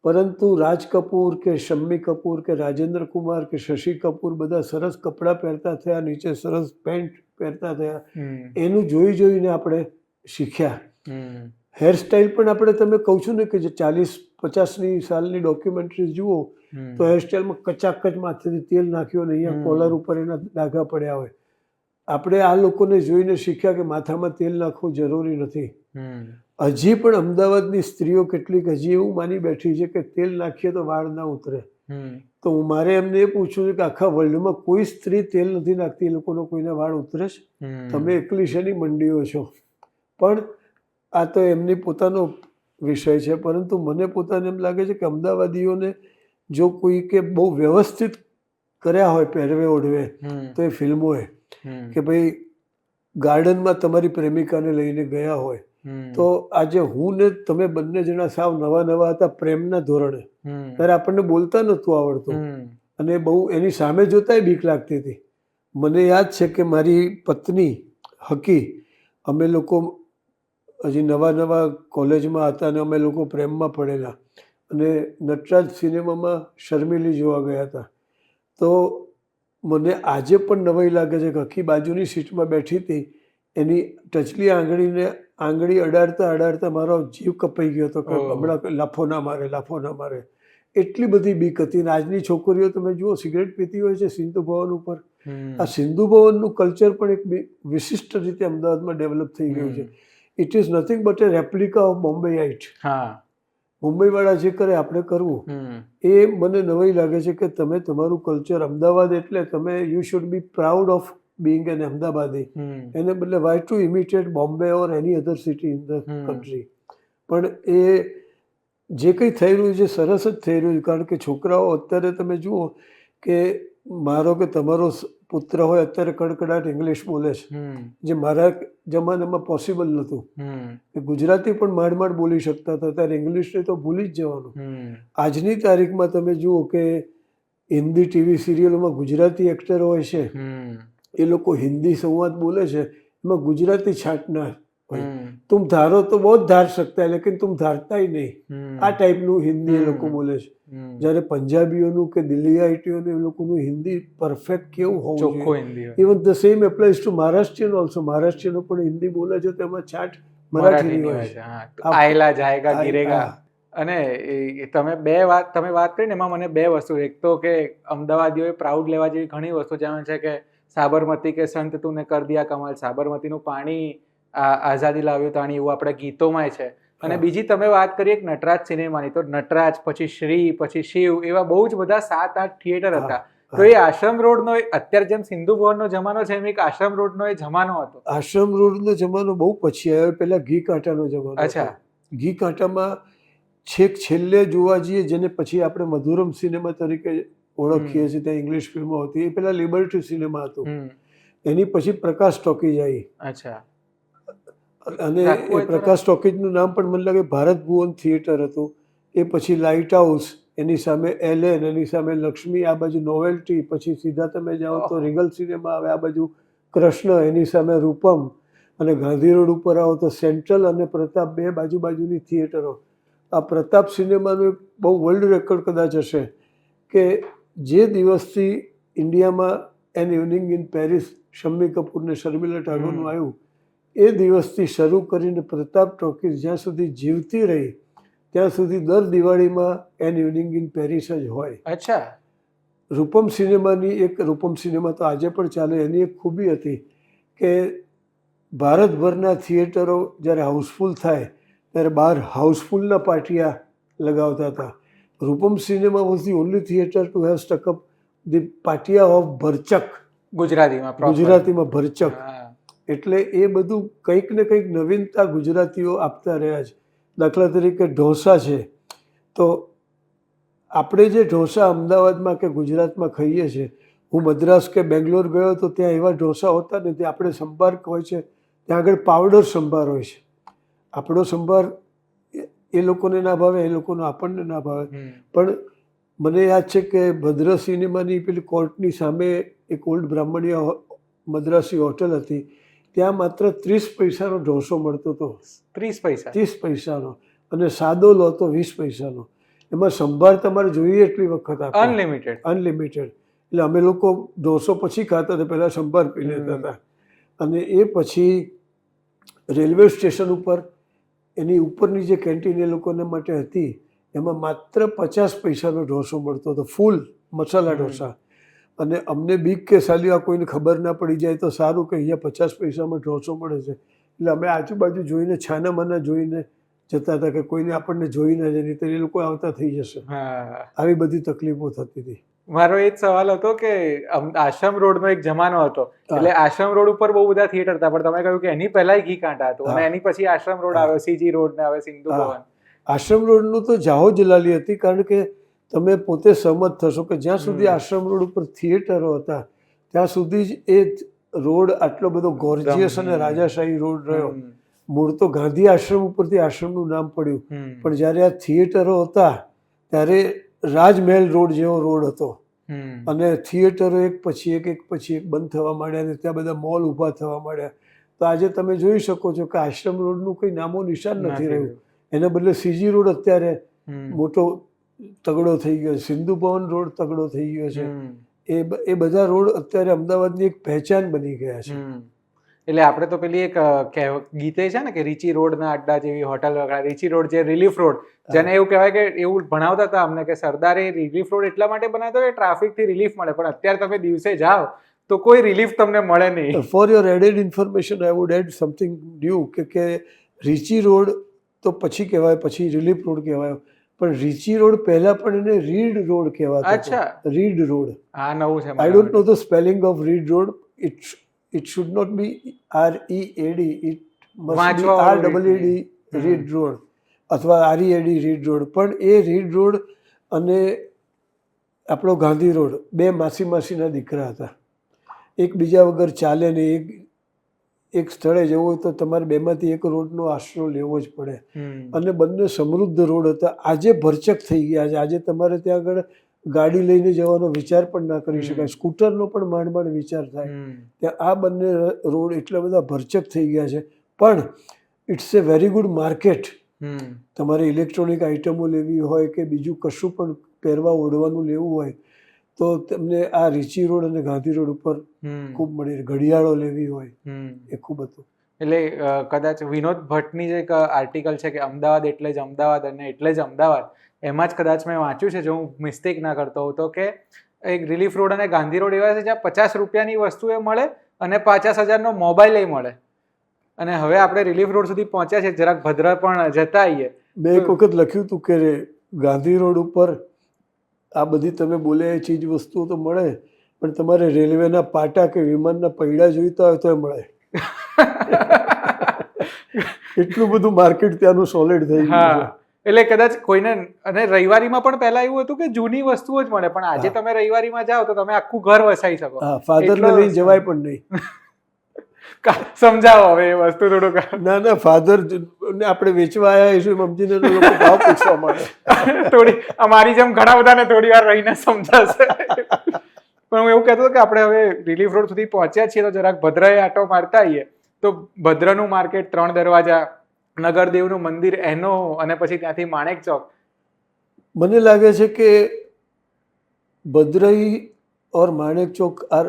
પરંતુ રાજ કપૂર કે શમ્મી કપૂર કે રાજેન્દ્ર કુમાર કે શશી કપૂર બધા સરસ કપડાં પહેરતા થયા, નીચે સરસ પેન્ટ પહેરતા થયા. એનું જોઈને આપણે શીખ્યા. હેરસ્ટાઈલ પણ આપણે, તમે કહું છું ને કે જે 40-50ની સાલની ડોક્યુમેન્ટરીઝ જુઓ તો હેરસ્ટાઈલમાં કચાકચ માથેથી તેલ નાખ્યું અને અહીંયા કોલર ઉપર એના ડાઘા પડ્યા હોય. આપણે આ લોકોને જોઈને શીખ્યા કે માથામાં તેલ નાખવું જરૂરી નથી. હજી પણ અમદાવાદની સ્ત્રીઓ કેટલીક હજી એવું માની બેઠી છે કે તેલ નાખીએ તો વાળ ના ઉતરે. તો મારે એમને એ પૂછવું છે કે આખા વર્લ્ડમાં કોઈ સ્ત્રી તેલ નથી નાખતી, એ લોકોનો કોઈને વાળ ઉતરે છે? તમે એકલી શેની મંડીઓ છો? પણ આ તો એમની પોતાનો વિષય છે, પરંતુ મને પોતાને એમ લાગે છે કે અમદાવાદીઓને જો કોઈ કે બહુ વ્યવસ્થિત કર્યા હોય પહેરવે ઓઢવે તો એ ફિલ્મોએ, કે ભાઈ ગાર્ડનમાં તમારી પ્રેમિકાને લઈને ગયા હોય તો આજે હું ને તમે બંને જણા સાવ નવા નવા હતા પ્રેમના ધોરણે, ત્યારે આપણને બોલતા નહોતું આવડતું અને બહુ એની સામે જોતાય બીક લાગતી હતી. મને યાદ છે કે મારી પત્ની હકી, અમે લોકો હજી નવા નવા કોલેજમાં હતા અને અમે લોકો પ્રેમમાં પડેલા અને નટરાજ સિનેમામાં શર્મિલી જોવા ગયા હતા. તો મને આજે પણ નવાઈ લાગે છે કે હકી બાજુની સીટમાં બેઠી હતી, એની ટચલી આંગળી અડાડતા અડાડતા મારો જીવ કપાઈ ગયો હતો કે હમણાં લાફો ના મારે, લાફો ના મારે. એટલી બધી બીક હતી. અને આજની છોકરીઓ તમે જુઓ સિગરેટ પીતી હોય છે સિંધુ ભવન ઉપર. આ સિંધુ ભવનનું કલ્ચર પણ એક વિશિષ્ટ રીતે અમદાવાદમાં ડેવલપ થઈ ગયું છે. It is nothing but a replica of Bombayite. મુંબઈવાળા જે કરે આપણે કરવું, એ મને નવાઈ લાગે છે કે તમે તમારું કલ્ચર અમદાવાદ એટલે તમે you should be proud of being an Ahmedabadi. એને બદલે why to imitate Bombay or any other city in the country. પણ એ જે કંઈ થઈ રહ્યું છે સરસ જ થઈ રહ્યું છે, કારણ કે છોકરાઓ અત્યારે તમે જુઓ કે મારો કે તમારો પુત્ર હોય અત્યારે કડકડાટ ઇંગ્લિશ બોલે છે, જે મારા જમાનામાં પોસિબલ નહોતું. ગુજરાતી પણ માંડ માંડ બોલી શકતા હતા, ત્યારે ઇંગ્લિશને તો ભૂલી જ જવાનું. આજની તારીખમાં તમે જુઓ કે હિન્દી ટીવી સિરિયલોમાં ગુજરાતી એક્ટર હોય છે, એ લોકો હિન્દી સંવાદ બોલે છે, એમાં ગુજરાતી છાંટ ના હોય. તુમ ધારો તો બહુ જ ધાર શકતા હૈ લેકિન તુમ ધારતા ही નહીં, આ ટાઈપનું હિન્દી એ લોકો બોલે છે. જ્યારે પંજાબીઓનું કે દિલ્હીયાઈટીઓનું એ લોકોનું હિન્દી પરફેક્ટ કેવું હોવું જોઈએ. Even the same applies to Maharashtrian also. મહારાષ્ટ્રીયનો પણ હિન્દી બોલે છે તો એમાં છાંટ મરાઠીની હોય છે. આયલા જાયગા ગિરેગા. અને તમે વાત કરીને એમાં મને બે વસ્તુ, એક તો કે અમદાવાદીઓએ પ્રાઉડ લેવા જેવી ઘણી વસ્તુ જાણે છે કે સાબરમતી કે સંત તુને કર દિયા કમાલ, સાબરમતીનું પાણી આઝાદી લાવ્યું તાણી, એવું આપણે ગીતોમાં છે. અને બીજી તમે વાત કરી એક નટરાજ સિનેમાની, તો નટરાજ પછી શ્રી પછી શિવ, એવા બહુ જ બધા 7-8 થિયેટર હતા. તો એ આશ્રમ રોડનો, અત્યારે જેમ સિંધુ ભવનનો જમાનો છે એમ એક આશ્રમ રોડનો એ જમાનો હતો. આશ્રમ રોડનો જમાનો બહુ પછી આવ્યો, પહેલા ઘી કાંટાનો જમાનો. અચ્છા. ઘી કાંટામાં છેક છેલ્લે જોવા જઈએ, જેને પછી આપણે મધુરમ સિનેમા તરીકે ઓળખીએ છીએ, ત્યાં ઇંગ્લિશ ફિલ્મો હતી, એ પહેલા લિબર્ટી સિનેમા હતું. એની પછી પ્રકાશ ટોકીજ આવી. અચ્છા. અને એ પ્રકાશ ટોકીજનું નામ પણ મને લાગે ભારત ભુવન થિયેટર હતું. એ પછી લાઇટ હાઉસ, એની સામે એલએન, એની સામે લક્ષ્મી, આ બાજુ નોવેલ્ટી, પછી સીધા તમે જાઓ તો રીગલ સિનેમા આવે, આ બાજુ કૃષ્ણ, એની સામે રૂપમ, અને ગાંધી રોડ ઉપર આવો તો સેન્ટ્રલ અને પ્રતાપ, બે બાજુ બાજુની થિયેટરો. આ પ્રતાપ સિનેમાનું એક બહુ વર્લ્ડ રેકોર્ડ કદાચ હશે કે જે દિવસથી ઇન્ડિયામાં an evening in Paris Shammi Kapoor ને શર્મિલા ટાગોરનું આવ્યું, એ દિવસથી શરૂ કરીને પ્રતાપ ટોકીઝ જ્યાં સુધી જીવતી રહી ત્યાં સુધી દર દિવાળીમાં એન ઇવનિંગ ઇન પેરિસ જ હોય. અચ્છા. રૂપમ સિનેમાની એક, રૂપમ સિનેમા તો આજે પણ ચાલે, એની એક ખૂબી હતી કે ભારતભરના થિયેટરો જ્યારે હાઉસફુલ થાય ત્યારે બહાર હાઉસફુલના પાટિયા લગાવતા હતા. Rupam cinema was the only theatre to have stuck up the પાટિયા ઓફ ભરચક. ગુજરાતીમાં ભરચક. એટલે એ બધું કંઈક ને કંઈક નવીનતા ગુજરાતીઓ આપતા રહ્યા છે. દાખલા તરીકે ઢોસા છે, તો આપણે જે ઢોસા અમદાવાદમાં કે ગુજરાતમાં ખાઈએ છીએ, હું મદ્રાસ કે બેંગ્લોર ગયો તો ત્યાં એવા ઢોસા હોતા નથી. આપણે સંભાર હોય છે, ત્યાં આગળ પાવડર સંભાર હોય છે. આપણો સંભાર એ લોકોને ના ભાવે, એ લોકોનો આપણને ના ભાવે. પણ મને યાદ છે કે ભદ્ર સિનેમાની પેલી કોર્ટની સામે એક ઓલ્ડ બ્રાહ્મણીય મદ્રાસી હોટલ હતી, ત્યાં માત્ર 30 પૈસાનો ઢોસો મળતો હતો. 30 પૈસાનો. અને સાદો લો તો 20 પૈસાનો. એમાં સંભાર તમારે જોઈએ એટલી વખત આપે, અનલિમિટેડ. એટલે અમે લોકો ઢોસો પછી ખાતા હતા, પહેલાં સંભાર પી લેતા હતા. અને એ પછી રેલવે સ્ટેશન ઉપર એની ઉપરની જે કેન્ટીન એ લોકોને માટે હતી, એમાં માત્ર 50 પૈસાનો ઢોસો મળતો હતો, ફૂલ મસાલા ઢોસા. અને અમને બીક કે સાલી આ કોઈને ખબર ના પડી જાય તો સારું કે અહીંયા 50 પૈસામાં ઢોસો મળે છે. એટલે અમે આજુબાજુ જોઈને છાના માના જોઈને જતા હતા કે કોઈને આપણને જોઈ ના જાય, નહીં તો એ લોકો આવતા થઈ જશે. આવી બધી તકલીફો થતી હતી. મારો એ જ સવાલ હતો કે આશ્રમ રોડનો એક જમાનો હતો, એટલે આશ્રમ રોડ ઉપર બહુ બધા થિયેટર હતા, પણ તમે કહ્યું કે એની પહેલા ઘી કાંટા હતું અને એની પછી આશ્રમ રોડ આવ્યો, સીજી રોડ ને હવે સિંધુ ભવન. આશ્રમ રોડનું તો જાહો જલાલી હતી, કારણ કે તમે પોતે સહમત થશો કે જ્યાં સુધી આશ્રમ રોડ ઉપર થિયેટરો હતા ત્યાં સુધી જ એ રોડ આટલો બધો ગોર્જિયસ અને રાજાશાહી રોડ રહ્યો. મૂળ તો ગાંધી આશ્રમ ઉપરથી આશ્રમનું નામ પડ્યું, પણ જ્યારે આ થિયેટરો હતા ત્યારે રાજમહેલ રોડ જેવો રોડ હતો અને થિયેટરો એક પછી એક બંધ થવા માંડ્યા અને ત્યાં બધા મોલ ઊભા થવા માંડ્યા. તો આજે તમે જોઈ શકો છો કે આશ્રમ રોડનું કોઈ નામો નિશાન નથી રહ્યું. એના બદલે સીજી રોડ અત્યારે મોટો તગડો થઈ ગયો છે, સિંધુ ભવન રોડ તગડો થઈ ગયો છે. એ બધા રોડ અત્યારે અમદાવાદની એક પહેચાન બની ગયા છે. એટલે આપણે તો પેલી એક ગીતે છે ને કે રીચી રોડના અડ્ડા જેવી હોટલ વગેરે, રીચી રોડ જે રિલીફ રોડ, જેને એવું કહેવાય કે એવું ભણાવતા હતા અમને કે સરદારે રિલીફ રોડ એટલા માટે બનાવ્યો કે ટ્રાફિકથી રિલીફ મળે, પણ અત્યારે તમે દિવસે જાઓ તો કોઈ રિલીફ તમને મળે નહીં. For your added information I would add something new કે રીચી રોડ તો પછી કહેવાય, પછી રિલીફ રોડ કહેવાય, પણ રીચી રોડ પહેલા પણ એને રીડ રોડ કહેવાતો. અચ્છા, રીડ રોડ. આ નવું છે. I don't know the spelling of read road. It should not be READ. It must be READ read road અથવા READ રીડ રોડ. પણ એ રીડ રોડ અને આપણો ગાંધી રોડ બે માસીના દીકરા હતા. એકબીજા વગર ચાલે નહીં. એક સ્થળે જવું હોય તો તમારે બેમાંથી એક રોડનો આશરો લેવો જ પડે. અને બંને સમૃદ્ધ રોડ હતા. આજે ભરચક થઈ ગયા છે. આજે તમારે ત્યાં આગળ ગાડી લઈને જવાનો વિચાર પણ ના કરી શકાય, સ્કૂટરનો પણ માંડ વિચાર થાય. ત્યાં આ બંને રોડ એટલા બધા ભરચક થઈ ગયા છે. પણ it's a very good market. તમારે ઇલેક્ટ્રોનિક આઇટમો લેવી હોય કે બીજું કશું પણ પહેરવા ઓઢવાનું લેવું હોય તો તમને આ રીચી રોડ અને ગાંધી રોડ ઉપર ખૂબ મળી. ઘડિયાળો લેવી હોય એ ખૂબ હતું. એટલે કદાચ વિનોદ ભટ્ટની જે એક આર્ટિકલ છે કે અમદાવાદ એટલે જ અમદાવાદ અને એટલે જ અમદાવાદ, એમાં જ કદાચ મેં વાંચ્યું છે, જો હું મિસ્ટેક ના કરતો હોઉં તો, કે એક રિલીફ રોડ અને ગાંધી રોડ એવા છે જ્યાં 50 રૂપિયાની વસ્તુ એ મળે અને 50,000નો મોબાઈલ એ મળે. અને હવે આપણે રિલીફ રોડ સુધી પહોંચ્યા છે, જરાક ભદ્રા પણ જતા આવીએ. મેં એક વખત લખ્યું હતું કે ગાંધી રોડ ઉપર આ બધી તમે બોલે એ ચીજ વસ્તુઓ તો મળે, પણ તમારે રેલવેના પાટા કે વિમાનના પૈડા જોઈતા હોય તો એ મળે. એટલું બધું માર્કેટ ત્યાંનું સોલિડ થઈ ગયું છે. એટલે કદાચ કોઈને, અને રવિવારીમાં પણ પહેલા એવું હતું કે જૂની વસ્તુઓ જ મળે, પણ આજે તમે રવિવારીમાં જાઓ તો તમે આખું ઘર વસાઈ શકો. ફાધરને લઈ જવાય પણ નહીં. સમજાવો હવે એ વસ્તુ થોડુંક. ના, ફાધર આપણે વેચવા આવ્યા એ સમજીને લોકો ભાવ પૂછવા માંડે. થોડી અમારી જેમ ઘણા બધાને થોડી વાર રહીને સમજાશે. પણ હું એવું કહેતો હતો કે આપણે હવે રિલીફ રોડ સુધી પહોંચ્યા છીએ તો જરાક ભદ્રાએ આટો મારતા આવીએ. તો ભદ્રનું માર્કેટ, 3 દરવાજા, નગરદેવનું મંદિર એનો, અને પછી ત્યાંથી માણેક ચોક. મને લાગે છે કે ભદ્રઈ ઓર Manek Chowk R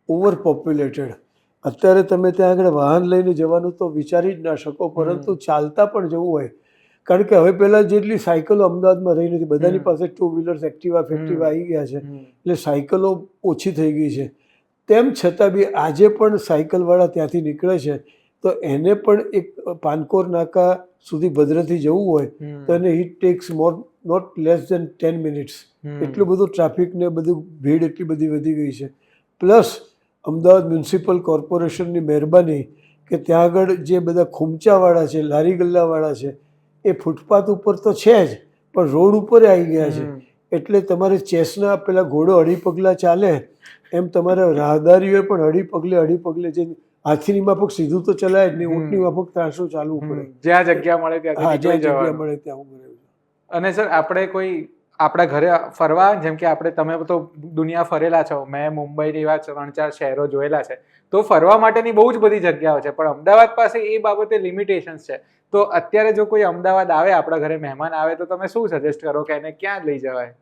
over populated. અત્યારે તમે ત્યાં આગળ વાહન લઈને જવાનું તો વિચારી જ ના શકો, પરંતુ ચાલતા પણ જવું હોય, કારણ કે હવે પહેલાં જેટલી સાયકલો અમદાવાદમાં રહી નથી, બધાની પાસે 2 વ્હીલર્સ, એક્ટિવા આવી ગયા છે, એટલે સાયકલો ઓછી થઈ ગઈ છે. તેમ છતાં બી આજે પણ સાયકલવાળા ત્યાંથી નીકળે છે, તો એને પણ એક પાનકોર નાકા સુધી ભદ્રથી જવું હોય તો એને it takes not less than 10 minutes. એટલું બધું ટ્રાફિક ને બધું ભીડ એટલી બધી વધી ગઈ છે. પ્લસ અમદાવાદ મ્યુનિસિપલ કોર્પોરેશનની મહેરબાની કે ત્યાં આગળ જે બધા ખૂમચાવાળા છે, લારી ગલ્લાવાળા છે, એ ફૂટપાથ ઉપર તો છે જ, પણ રોડ ઉપર આવી ગયા છે. એટલે તમારે ચેસના પેલા ઘોડો અઢી પગલાં ચાલે એમ તમારે રાહદારીઓએ પણ અઢી પગલે જે હાથીની માફક સીધું તો ચલાય જ નહીં, ઊંટની માફક ત્રાસો ચાલવું પડે. જ્યાં જગ્યા મળે ત્યાં જગ્યા મળે ત્યાં ઉભું રહેવું. અને સર, આપણે કોઈ આપણા ઘરે ફરવા, જેમ કે તમે તો દુનિયા ફરેલા છો, મેં મુંબઈ એવા 3-4 શહેરો જોયેલા છે, તો ફરવા માટેની બહુ જ બધી જગ્યાઓ છે, પણ અમદાવાદ પાસે એ બાબતે લિમિટેશન્સ છે. તો અત્યારે જો કોઈ અમદાવાદ આવે, આપણા ઘરે મહેમાન આવે, તો તમે શું સજેસ્ટ કરો કે એને ક્યાં લઈ જવાય?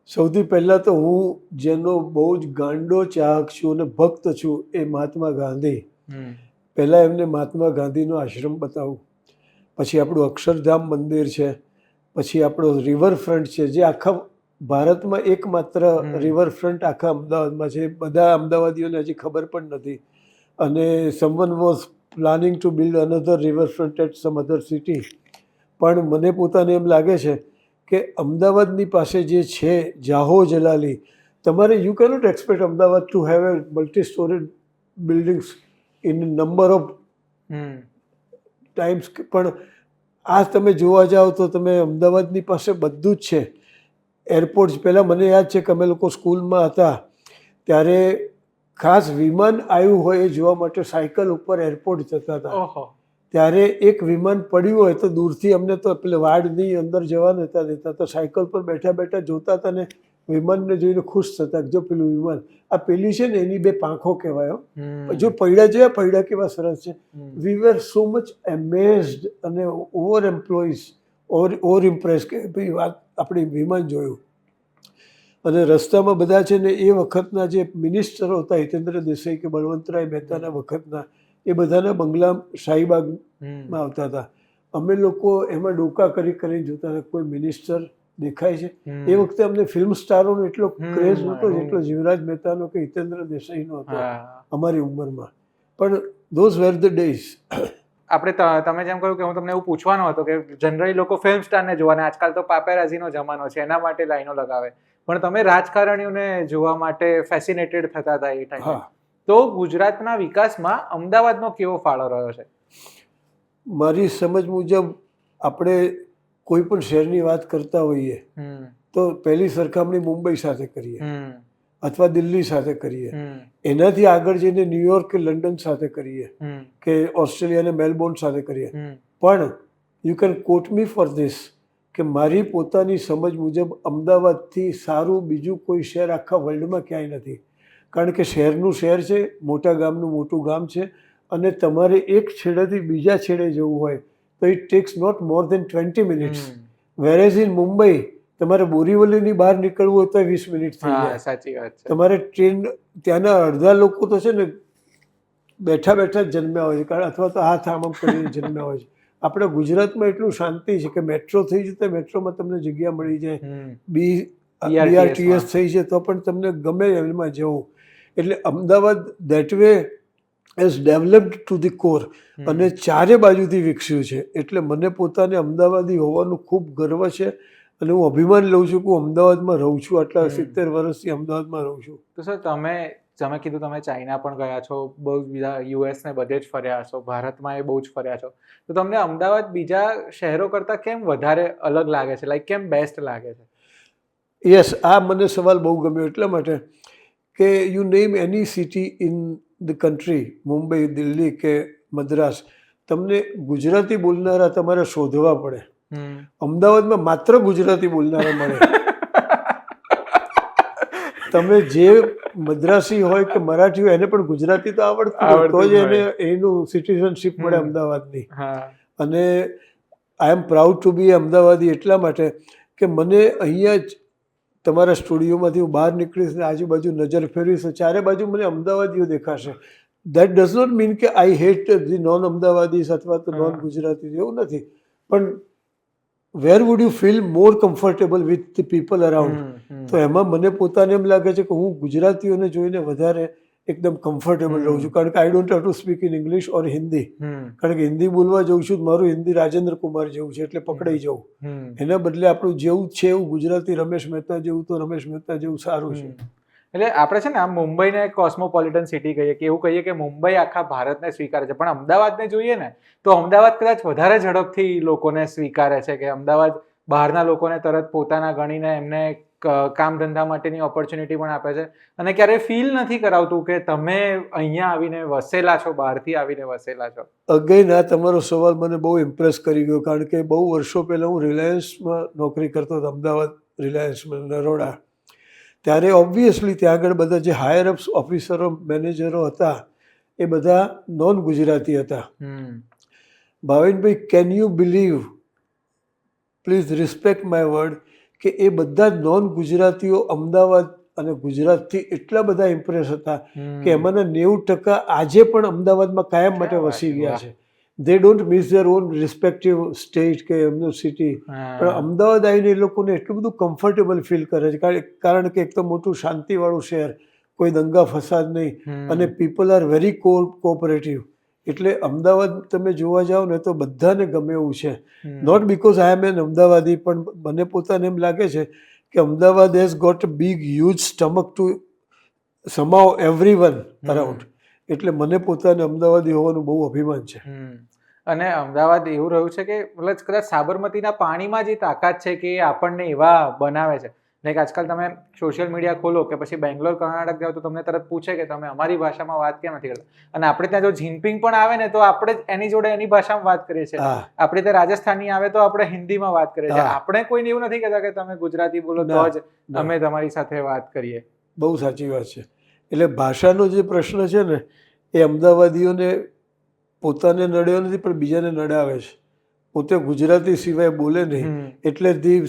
સૌથી પહેલાં તો હું જેનો બહુ જ ગાંડો ચાહક છું અને ભક્ત છું એ મહાત્મા ગાંધી. પહેલાં એમને મહાત્મા ગાંધીનો આશ્રમ બતાવું, પછી આપણું અક્ષરધામ મંદિર છે, પછી આપણો રિવરફ્રન્ટ છે, જે આખા ભારતમાં એકમાત્ર રિવરફ્રન્ટ આખા અમદાવાદમાં છે. બધા અમદાવાદીઓને હજી ખબર પણ નથી. અને someone was planning to build another riverfront at some other city. પણ મને પોતાને એમ લાગે છે કે અમદાવાદની પાસે જે છે જાહો જલાલી, તમારે you cannot expect Ahmedabad to have a multi stored buildings in number of times, પણ આ તમે જોવા જાઓ તો તમે અમદાવાદની પાસે બધું જ છે. એરપોર્ટ પહેલાં મને યાદ છે કે અમે લોકો સ્કૂલમાં હતા ત્યારે ખાસ વિમાન આવ્યું હોય એ જોવા માટે સાયકલ ઉપર એરપોર્ટ જતા હતા. ઓહો. ત્યારે એક વિમાન પડ્યું હોય તો દૂરથી અમને તો પેલે વાડની અંદર જવા નહોતા દેતા, તો સાયકલ પર બેઠા બેઠા જોતા હતા ને વિમાનને જોઈને ખુશ થતા, જો પેલું વિમાન આ પેલી છે ને એની બે પાંખો કહેવાય. જો પૈડા જોયા, પૈડા કેવા સરસ છે. વી વેર સો મચ એમેઝડ અને ઓવર એમ્પ્લોઈઝ, ઓવર ઇમ્પ્રેસ કે ભાઈ વાત આપણે વિમાન જોયું. અને રસ્તામાં બધા છે ને એ વખતના જે મિનિસ્ટરો હતા, હિતેન્દ્ર દેસાઈ કે બળવંતરાય મહેતાના વખતના, એ બધાના બંગલા શાહીબાગમાં આવતા હતા. અમે લોકો એમાં ડોકા કરી કરીને જોતા હતા કોઈ મિનિસ્ટર દેખાય છે. એ વખતે અમને ફિલ્મ સ્ટારોનો એટલો ક્રેઝ નહોતો જેટલો જીવરાજ મહેતાનો કે હિતેન્દ્ર દેસાઈનો હતો અમારી ઉંમરમાં. પણ ધોઝ વેર ધ ડેઝ. આપણે તમે જેમ કહ્યું કે હું તમને એવું પૂછવાનો હતો કે જનરલી લોકો ફિલ્મ સ્ટારને જોવાને, આજકાલ તો પાપેરાઝીનો જમાનો છે એના માટે લાઈનો લગાવે, પણ તમે રાજકારણીઓને જોવા માટે ફેસિનેટેડ થતા હતા એ ટાઈમે. તો ગુજરાતના વિકાસમાં અમદાવાદનો કેવો ફાળો રહ્યો છે? મારી સમજ મુજબ આપણે કોઈ પણ શહેરની વાત કરતા હોઈએ તો પહેલી સરખામણી મુંબઈ સાથે કરીએ અથવા દિલ્હી સાથે કરીએ, એનાથી આગળ જઈને ન્યુયોર્ક કે લંડન સાથે કરીએ કે ઓસ્ટ્રેલિયા અને મેલબોર્ન સાથે કરીએ. પણ you can quote me for this કે મારી પોતાની સમજ મુજબ અમદાવાદથી સારું બીજું કોઈ શહેર આખા વર્લ્ડમાં ક્યાંય નથી. કારણ કે શહેરનું શહેર છે, મોટા ગામનું મોટું ગામ છે, અને તમારે એક છેડેથી બીજા છેડે જવું હોય તો it takes not more than 20 minutes. Whereas in Mumbai તમારે બોરીવલીની બહાર નીકળવું હોય તો 20 મિનિટ થઈ જાય. સાચી વાત છે. તમારે ટ્રેન, ત્યાંના અડધા લોકો તો છે ને બેઠા બેઠા જ જન્મ્યા હોય છે, અથવા તો હાથ આમ કરીને જન્મ્યા હોય છે. આપણે ગુજરાતમાં એટલું શાંતિ છે કે મેટ્રો થઈ જતા, મેટ્રોમાં તમને જગ્યા મળી જાય, BRTS થઈ જાય તો પણ તમને ગમે એમાં જવું. એટલે Ahmedabad that way as developed to the core અને ચારે બાજુથી વિકસ્યું છે. એટલે મને પોતાને અમદાવાદી હોવાનું ખૂબ ગર્વ છે અને હું અભિમાન લઉં છું કે હું અમદાવાદમાં રહું છું. આટલા 70 વર્ષથી અમદાવાદમાં રહું છું. તો સર તમે કીધું તમે ચાઇના પણ ગયા છો, બહુ બીજા US ને બધે જ ફર્યા છો, ભારતમાં એ બહુ જ ફર્યા છો, તો તમને અમદાવાદ બીજા શહેરો કરતાં કેમ વધારે અલગ લાગે છે, લાઈક કેમ બેસ્ટ લાગે છે? યસ, આ મને સવાલ બહુ ગમ્યો એટલા માટે કે you name any city in the country, Mumbai, Delhi કે મદ્રાસ, તમને ગુજરાતી બોલનારા તમારે શોધવા પડે. અમદાવાદમાં માત્ર ગુજરાતી બોલનારા મળે. તમે જે મદ્રાસી હોય કે મરાઠી હોય એને પણ ગુજરાતી તો આવડતું તો જ એને એનું સિટીઝનશીપ મળે અમદાવાદની. અને આઈ એમ પ્રાઉડ ટુ બી અમદાવાદી એટલા માટે કે મને અહીંયા જ તમારા સ્ટુડિયોમાંથી હું બહાર નીકળીશ ને આજુબાજુ નજર ફેરવીશ તો ચારે બાજુ મને અમદાવાદીઓ દેખાશે. દેટ ડઝ નોટ મીન કે I hate the non Ahmedabadis અથવા તો નોન ગુજરાતીઝ, એવું નથી. પણ where would you feel more comfortable with the people around? તો એમાં મને પોતાને એમ લાગે છે કે હું ગુજરાતીઓને જોઈને વધારે એકદમ કમ્ફર્ટેબલ રહું છું. કારણ કે I don't have to speak in English ઓર હિન્દી. કારણ કે હિન્દી બોલવા જઉં છું મારું હિન્દી રાજેન્દ્ર કુમાર જેવું છે એટલે પકડાઈ જવું. એના બદલે આપણું જેવું છે એવું ગુજરાતી રમેશ મહેતા જેવું તો રમેશ મહેતા જેવું સારું છે. એટલે આપણે છે ને આમ મુંબઈને કોસ્મોપોલિટન સિટી કહીએ કે એવું કહીએ કે મુંબઈ આખા ભારતને સ્વીકારે છે, પણ અમદાવાદને જોઈએ ને તો અમદાવાદ કદાચ વધારે ઝડપથી લોકોને સ્વીકારે છે, કે અમદાવાદ બહારના લોકોને તરત પોતાના ગણીને એમને કામ ધંધા માટેની ઓપોર્ચ્યુનિટી પણ આપે છે, અને ક્યારેય ફીલ નથી કરાવતું કે તમે અહીંયા આવીને વસેલા છો, બહારથી આવીને વસેલા છો. અગેન આ તમારો સવાલ મને બહુ ઇમ્પ્રેસ કરી ગયો, કારણ કે બહુ વર્ષો પહેલાં હું રિલાયન્સમાં નોકરી કરતો હતો, અમદાવાદ રિલાયન્સમાં નરોડા. ત્યારે ઓબ્વિયસલી ત્યાં આગળ બધા જે હાયર અપ્સ ઓફિસરો મેનેજરો હતા એ બધા નોન ગુજરાતી હતા. Bhavinbhai, can you believe, please respect my word, કે એ બધા જ નોન ગુજરાતીઓ અમદાવાદ અને ગુજરાતથી એટલા બધા ઇમ્પ્રેસ હતા કે એમાંના 90% આજે પણ અમદાવાદમાં કાયમ માટે વસી ગયા છે. દે don't miss there on respective state કે એમનું સિટી, પણ અમદાવાદ આવીને એ લોકોને એટલું બધું કમ્ફર્ટેબલ ફીલ કરે છે. કારણ કે એક તો મોટું શાંતિવાળું શહેર, કોઈ દંગા ફસાદ નહીં, અને પીપલ આર વેરી કોઓપરેટિવ. એટલે અમદાવાદ તમે જોવા જાઓ ને તો બધાને ગમે એવું છે. Not because I am an Ahmedabadi, પણ મને પોતાને એમ લાગે છે કે Ahmedabad has got a big huge stomach to સમાવ એવરીવન અરાઉન્ડ. એટલે મને પોતાને અમદાવાદી હોવાનું બહુ અભિમાન છે. અને અમદાવાદ એવું રહ્યું છે કે મતલબ કદાચ સાબરમતીના પાણીમાં જે તાકાત છે કે એ આપણને એવા બનાવે છે. લાઈક આજકાલ તમે સોશિયલ મીડિયા ખોલો કે પછી બેંગ્લોર કર્ણાટક જાઓ તો તમને તરત પૂછે કે તમે અમારી ભાષામાં વાત કેમ નથી કરતા. અને આપણે ત્યાં જો જિનપિંગ પણ આવે ને તો આપણે એની જોડે એની ભાષામાં વાત કરીએ છીએ. આપણે ત્યાં રાજસ્થાની આવે તો આપણે હિન્દીમાં વાત કરીએ છીએ. આપણે કોઈને એવું નથી કહેતા કે તમે ગુજરાતી બોલો તો જ અમે તમારી સાથે વાત કરીએ. બહુ સાચી વાત છે. એટલે ભાષાનો જે પ્રશ્ન છે ને એ અમદાવાદીઓને પોતાને નડ્યો નથી પણ બીજાને નડાવે છે. પોતે ગુજરાતી સિવાય બોલે નહીં એટલે the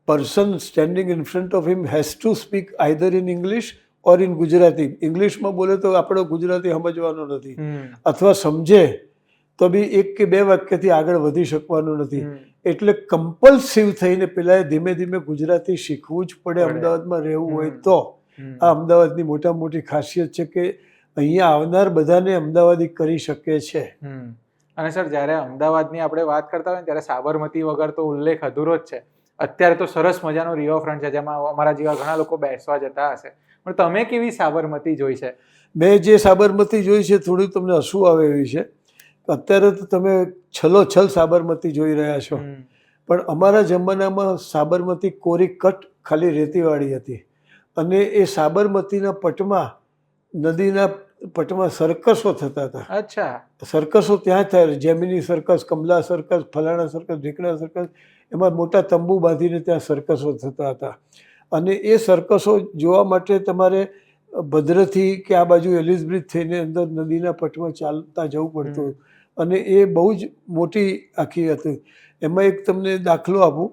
person standing in front of him has to speak either in English or in Gujarati. ઇંગ્લિશમાં બોલે તો આપણો ગુજરાતી સમજવાનો નથી, અથવા સમજે તો બી એક કે બે વાક્યથી આગળ વધી શકવાનું નથી. એટલે કમ્પલ્સિવ થઈને પેલા ધીમે ધીમે ગુજરાતી શીખવું જ પડે અમદાવાદમાં રહેવું હોય તો. આ અમદાવાદની મોટામાં મોટી ખાસિયત છે કે અહીંયા આવનાર બધાને અમદાવાદી કરી શકે છે. અને સર જ્યારે અમદાવાદની આપણે વાત કરતા હોય ત્યારે સાબરમતી વગર તો ઉલ્લેખ અધૂરો જ છે. અત્યારે તો સરસ મજાનો રિવરફ્રન્ટ છે જેમાં અમારા જેવા ઘણા લોકો બેસવા જતા હશે. પણ તમે કેવી સાબરમતી જોઈ છે? મેં જે સાબરમતી જોઈ છે થોડું તમને હસવું આવે એવી છે. અત્યારે તો તમે છલોછલ સાબરમતી જોઈ રહ્યા છો, પણ અમારા જમાનામાં સાબરમતી કોરી કટ ખાલી રેતીવાળી હતી. અને એ સાબરમતીના પટમાં નદીના પટમાં સર્કસો થતા હતા. અચ્છા. સર્કસો ત્યાં થાય, જેમિની સર્કસ, કમલા સર્કસ, ફલાણા સર્કસ, ઢીકણા સર્કસ, એમાં મોટા તંબુ બાંધીને ત્યાં સર્કસો થતા હતા. અને એ સર્કસો જોવા માટે તમારે ભદ્રથી કે આ બાજુ એલિસ બ્રિજ થઈને અંદર નદીના પટમાં ચાલતા જવું પડતું. અને એ બહુ જ મોટી આખી હતી. એમાં એક તમને દાખલો આપું,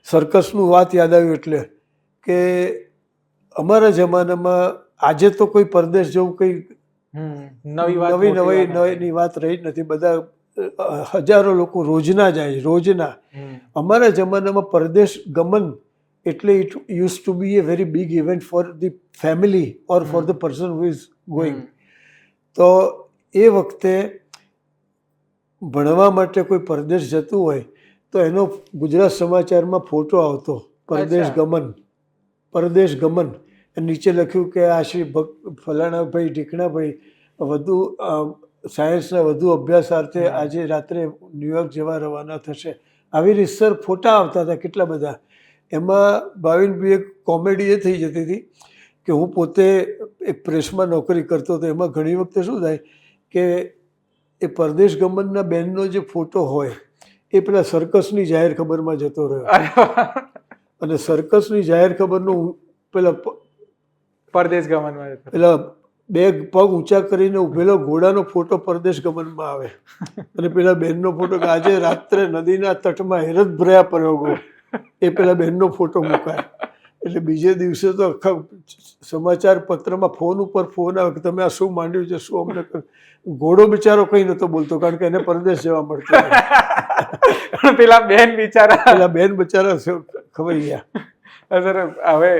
સર્કસનું વાત યાદ આવ્યું એટલે કે અમારા જમાનામાં આજે તો કોઈ પરદેશ જવું કંઈ નવી વાત રહી જ નથી. બધા હજારો લોકો રોજના જાય, રોજના. અમારા જમાનામાં પરદેશ ગમન એટલે it use to be a very big event for the family or for the person who is going. તો એ વખતે ભણવા માટે કોઈ પરદેશ જતું હોય તો એનો ગુજરાત સમાચારમાં ફોટો આવતો, પરદેશ ગમન, પરદેશ ગમન. નીચે લખ્યું કે આ શ્રી ફલાણાભાઈ ઢીકણાભાઈ વધુ સાયન્સના વધુ અભ્યાસાર્થે આજે રાત્રે ન્યુયોર્ક જવા રવાના થશે. આવી રીતસર ફોટા આવતા હતા કેટલા બધા. એમાં ભાવિનભાઈ એક કોમેડી એ થઈ જતી હતી કે હું પોતે એક પ્રેસમાં નોકરી કરતો હતો. એમાં ઘણી વખતે શું થાય કે એ પરદેશ ગમનના બેનનો જે ફોટો હોય એ પેલા સર્કસની જાહેર ખબરમાં જતો રહ્યો. અને સર્કસની જાહેર ખબરનો પેલા પરદેશ ગમનમાં પેલા બે પગ ઊંચા કરીને ઉભેલો ઘોડાનો ફોટો પરદેશ ગમનમાં આવે. અને પેલા બેનનો ફોટો કે આજે રાત્રે નદીના તટમાં હેરત ભર્યા પ્રયોગો, એ પેલા બેનનો ફોટો મુકાય. એટલે બીજે દિવસે તો આખા સમાચાર પત્રમાં ફોન ઉપર ફોન આવે કે તમે આ શું માંડ્યું છે, શું અમને. ઘોડો બિચારો કંઈ નતો બોલતો કારણ કે એને પરદેશ જવા મળતો. પેલા બેન બિચારા ખવાઈ ગયા. સર હવે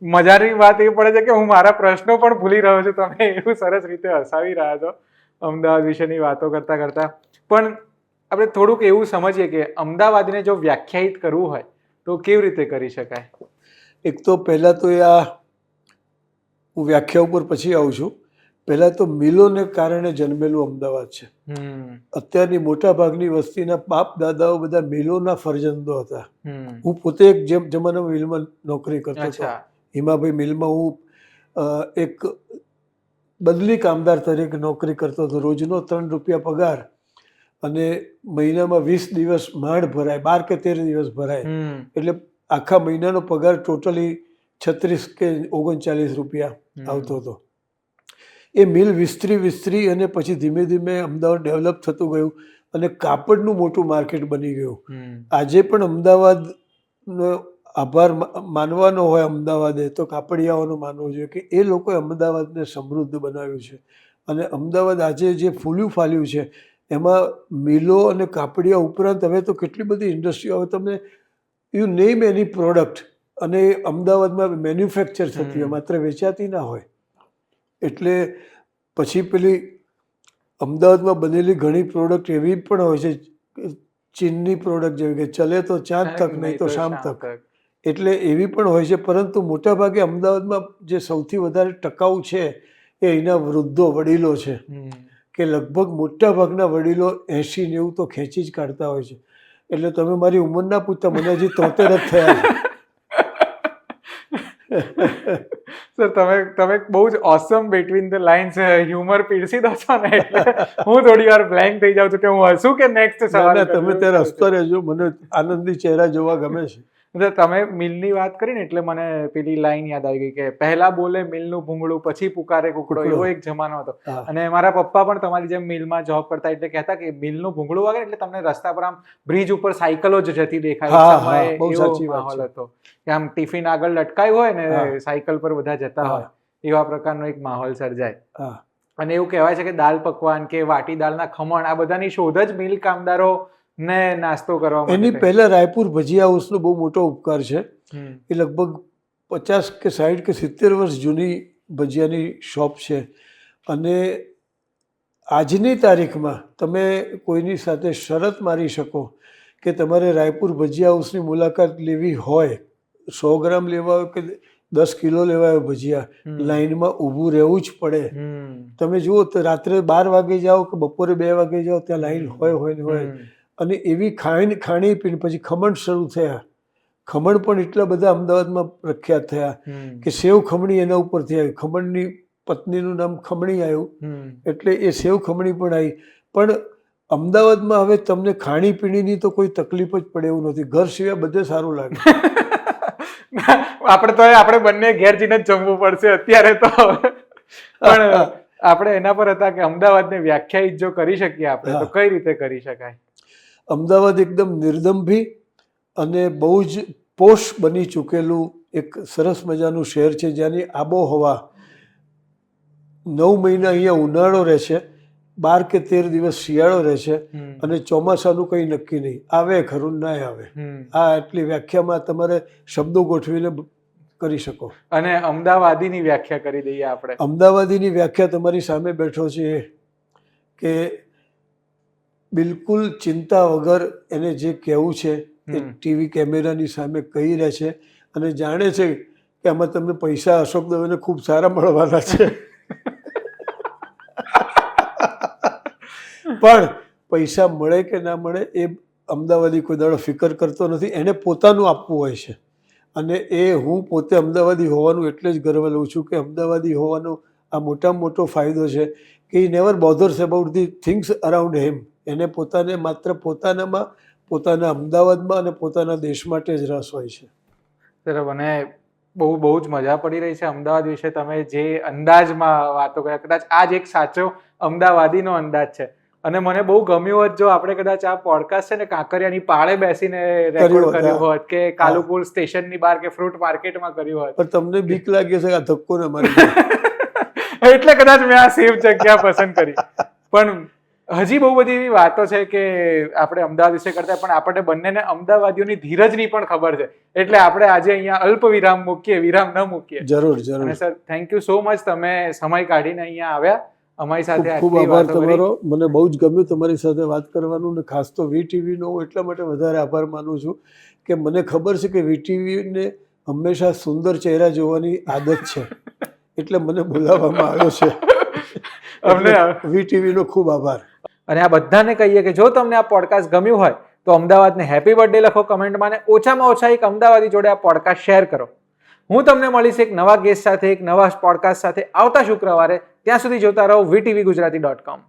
મજાની વાત એ પડે છે કે હું મારા પ્રશ્નો પણ ભૂલી રહ્યો છું. તમે એવું સરસ રીતે હસાવી રહ્યા છો અમદાવાદ વિશેની વાતો કરતા કરતા. પણ આપણે થોડુંક એવું સમજીએ કે અમદાવાદને જો વ્યાખ્યાયિત કરવું હોય તો કેવી રીતે કરી શકાય? એક તો પહેલાં તો હું વ્યાખ્યા ઉપર પછી આવું છું. પહેલાં તો મિલોને કારણે જન્મેલું અમદાવાદ છે. અત્યારની મોટા ભાગની વસ્તીના બાપ દાદાઓ બધા મિલોના ફરજંદો હતા. હું પોતે એક જમાનામાં મિલમાં નોકરી કરતો હતો. હિમાભાઈ મિલમાં હું એક બદલી કામદાર તરીકે નોકરી કરતો હતો. રોજનો 3 રૂપિયા પગાર અને મહિનામાં 20 દિવસ માંડ ભરાય, 12 કે 13 દિવસ ભરાય. એટલે આખા મહિનાનો પગાર ટોટલી 36 કે 39 રૂપિયા આવતો હતો. એ મિલ વિસ્તરી અને પછી ધીમે ધીમે અમદાવાદ ડેવલપ થતું ગયું અને કાપડનું મોટું માર્કેટ બની ગયું. આજે પણ અમદાવાદનો આભાર માનવાનો હોય અમદાવાદે તો કાપડિયાઓનો માનવો જોઈએ કે એ લોકોએ અમદાવાદને સમૃદ્ધ બનાવ્યું છે. અને અમદાવાદ આજે જે ફૂલ્યું ફાલ્યું છે એમાં મિલો અને કાપડિયા ઉપરાંત હવે તો કેટલી બધી ઇન્ડસ્ટ્રીઓ. હવે તમને યુ નેમ એની પ્રોડક્ટ અને અમદાવાદમાં મેન્યુફેક્ચર થતી હોય, માત્ર વેચાતી ના હોય. એટલે પછી પેલી અમદાવાદમાં બનેલી ઘણી પ્રોડક્ટ એવી પણ હોય છે ચીનની પ્રોડક્ટ જેવી કે ચલે તો ચાંદ તક નહીં તો શામ તક, એટલે એવી પણ હોય છે. પરંતુ મોટાભાગે અમદાવાદમાં જે સૌથી વધારે ટકાઉ છે એ અહીંના વૃદ્ધો વડીલો છે, કે લગભગ મોટાભાગના વડીલો 80-90 તો ખેંચી જ કાઢતા હોય છે. એટલે તમે મારી ઉંમર ના પૂછતા, મને હજી 73 જ થયા છે. સર તમે બહુ જ ઓસમ બિટવીન ધ લાઇન્સ હ્યુમર પીરસી દો છો ને, એટલે હું થોડી વાર બ્લેન્ક થઈ જાઉં છું કે હું હસું કે નેક્સ્ટ સવાલ. તમે ત્યારે હસતા રહેજો, મને આનંદી ચહેરા જોવા ગમે છે. તમે મિલની વાત કરી ને એટલે મને પેલી લાઈન યાદ આવી ગઈ કે પહેલા બોલે મિલનું ભૂંગળું પછી પુકારે કુકડો, એવો એક જમાનો હતો. અને મારા પપ્પા પણ તમારી જેમ મિલમાં જોબ કરતા, એટલે કહેતા કે મિલનું ભૂંગળું વાગે એટલે તમને રસ્તા પર આમ બ્રિજ ઉપર સાયકલો જ જતી દેખાય. બહુ સાચી વાત માહોલ હતો કે આમ ટિફિન આગળ લટકાયું હોય ને સાયકલ પર બધા જતા હોય, એવા પ્રકારનો એક માહોલ સર્જાય. અને એવું કહેવાય છે કે દાલ પકવાન કે વાટી દાળના ખમણ આ બધાની શોધ જ મિલ કામદારો ને નાસ્તો કરવા માટે. એની પહેલા રાયપુર ભજીયા હાઉસનો બહુ મોટો ઉપકાર છે. એ લગભગ 50 કે 60 કે 70 વર્ષ જૂની ભજીયાની શોપ છે. અને આજની તારીખમાં તમે કોઈની સાથે શરત મારી શકો કે તમારે રાયપુર ભજીયા હાઉસની મુલાકાત લેવી હોય, 100 ગ્રામ લેવા હોય કે 10 કિલો લેવા હોય ભજીયા, લાઈનમાં ઊભું રહેવું જ પડે. તમે જુઓ તો રાત્રે 12 વાગે જાઓ કે બપોરે 2 વાગે જાઓ, ત્યાં લાઈન હોય. અને એવી ખાણી પીણી પછી ખમણ શરૂ થયા. ખમણ પણ એટલા બધા અમદાવાદમાં પ્રખ્યાત થયા કે સેવ ખમણી એના ઉપરથી આવી. ખમણની પત્નીનું નામ ખમણી આવ્યું, એટલે એ સેવ ખમણી પણ આવી. પણ અમદાવાદમાં હવે તમને ખાણીપીણીની તો કોઈ તકલીફ જ પડે એવું નથી. ઘર સિવાય બધે સારું લાગે. આપણે બંને ઘેર જઈને જ જમવું પડશે અત્યારે તો. પણ આપણે એના પર હતા કે અમદાવાદને વ્યાખ્યાયિત જો કરી શકીએ આપણે તો કઈ રીતે કરી શકાય? અમદાવાદ એકદમ નિર્દંભી અને બહુ જ પોશ બની ચૂકેલું એક સરસ મજાનું શહેર છે, જ્યાંની આબોહવા 9 મહિના અહીંયા ઉનાળો રહે છે, 12 કે 13 દિવસ શિયાળો રહે છે, અને ચોમાસાનું કંઈ નક્કી નહીં, આવે ખરું ના આવે. આ એટલી વ્યાખ્યામાં તમારે શબ્દો ગોઠવીને કરી શકો. અને અમદાવાદીની વ્યાખ્યા કરી દઈએ આપણે. અમદાવાદીની વ્યાખ્યા તમારી સામે બેઠો છે કે બિલકુલ ચિંતા વગર એને જે કહેવું છે એ ટીવી કેમેરાની સામે કહી રહે છે, અને જાણે છે કે આમાં તમને પૈસા અશોક દવેને ખૂબ સારા મળવાના છે. પણ પૈસા મળે કે ના મળે એ અમદાવાદી કોઈ દાડો ફિકર કરતો નથી. એને પોતાનું આપવું હોય છે. અને હું પોતે અમદાવાદી હોવાનું એટલે જ ગર્વ લઉં છું કે અમદાવાદી હોવાનો આ મોટામાં મોટો ફાયદો છે કે he never bothers about the things around him. એને પોતાને માત્ર પોતાનામાં, પોતાના અમદાવાદમાં અને પોતાના દેશ માટે જ રસ હોય છે. સર, મને બહુ જ મજા પડી રહી છે અમદાવાદ વિશે. તમે જે અંદાજમાં વાતો કર્યા, કદાચ આ જ એક સાચો અમદાવાદીનો અંદાજ છે. અને મને બહુ ગમ્યું હોત જો આપણે કદાચ આ પોડકાસ્ટ છે ને કાંકરિયાની પાળે બેસીને રેકોર્ડ કર્યો હોત, કે કાલુપુર સ્ટેશનની બહાર કે ફ્રૂટ માર્કેટમાં કર્યું હોત. પણ તમને બીક લાગે છે આ ધક્કો ને મારી, એટલે કદાચ મેં આ સેફ જગ્યા પસંદ કરી. પણ હજી બહુ બધી એવી વાતો છે કે આપણે અમદાવાદ વિશે કરતા, પણ આપણને બંનેને અમદાવાદીઓની ધીરજની પણ ખબર છે. એટલે આપણે આજે અહીંયા અલ્પ વિરામ મૂકીએ, વિરામ ન મૂકીએ. જરૂર જરૂર. અને sir, thank you so much, તમે સમય કાઢીને અહીંયા આવ્યા અમારી સાથે. ખૂબ આભાર તમારો. મને બહુ જ ગમ્યું તમારી સાથે વાત કરવાનું, ને ખાસ તો વીટીવીનો હું એટલા માટે વધારે આભાર માનું છું કે મને ખબર છે કે વીટીવીને હંમેશા સુંદર ચહેરા જોવાની આદત છે, એટલે મને બોલાવવામાં આવ્યો છે. અમને વીટીવીનો ખૂબ આભાર. અને આ બધાને કહીએ કે જો તમને આ પોડકાસ્ટ ગમ્યું હોય તો અમદાવાદને હેપી બર્થડે લખો કમેન્ટમાં, અને ઓછામાં ઓછા એક અમદાવાદી જોડે આ પોડકાસ્ટ શેર કરો. હું તમને મળીશ એક નવા ગેસ્ટ સાથે, એક નવા પોડકાસ્ટ સાથે આવતા શુક્રવારે. ત્યાં સુધી જોતા રહો VTVGujarati.com.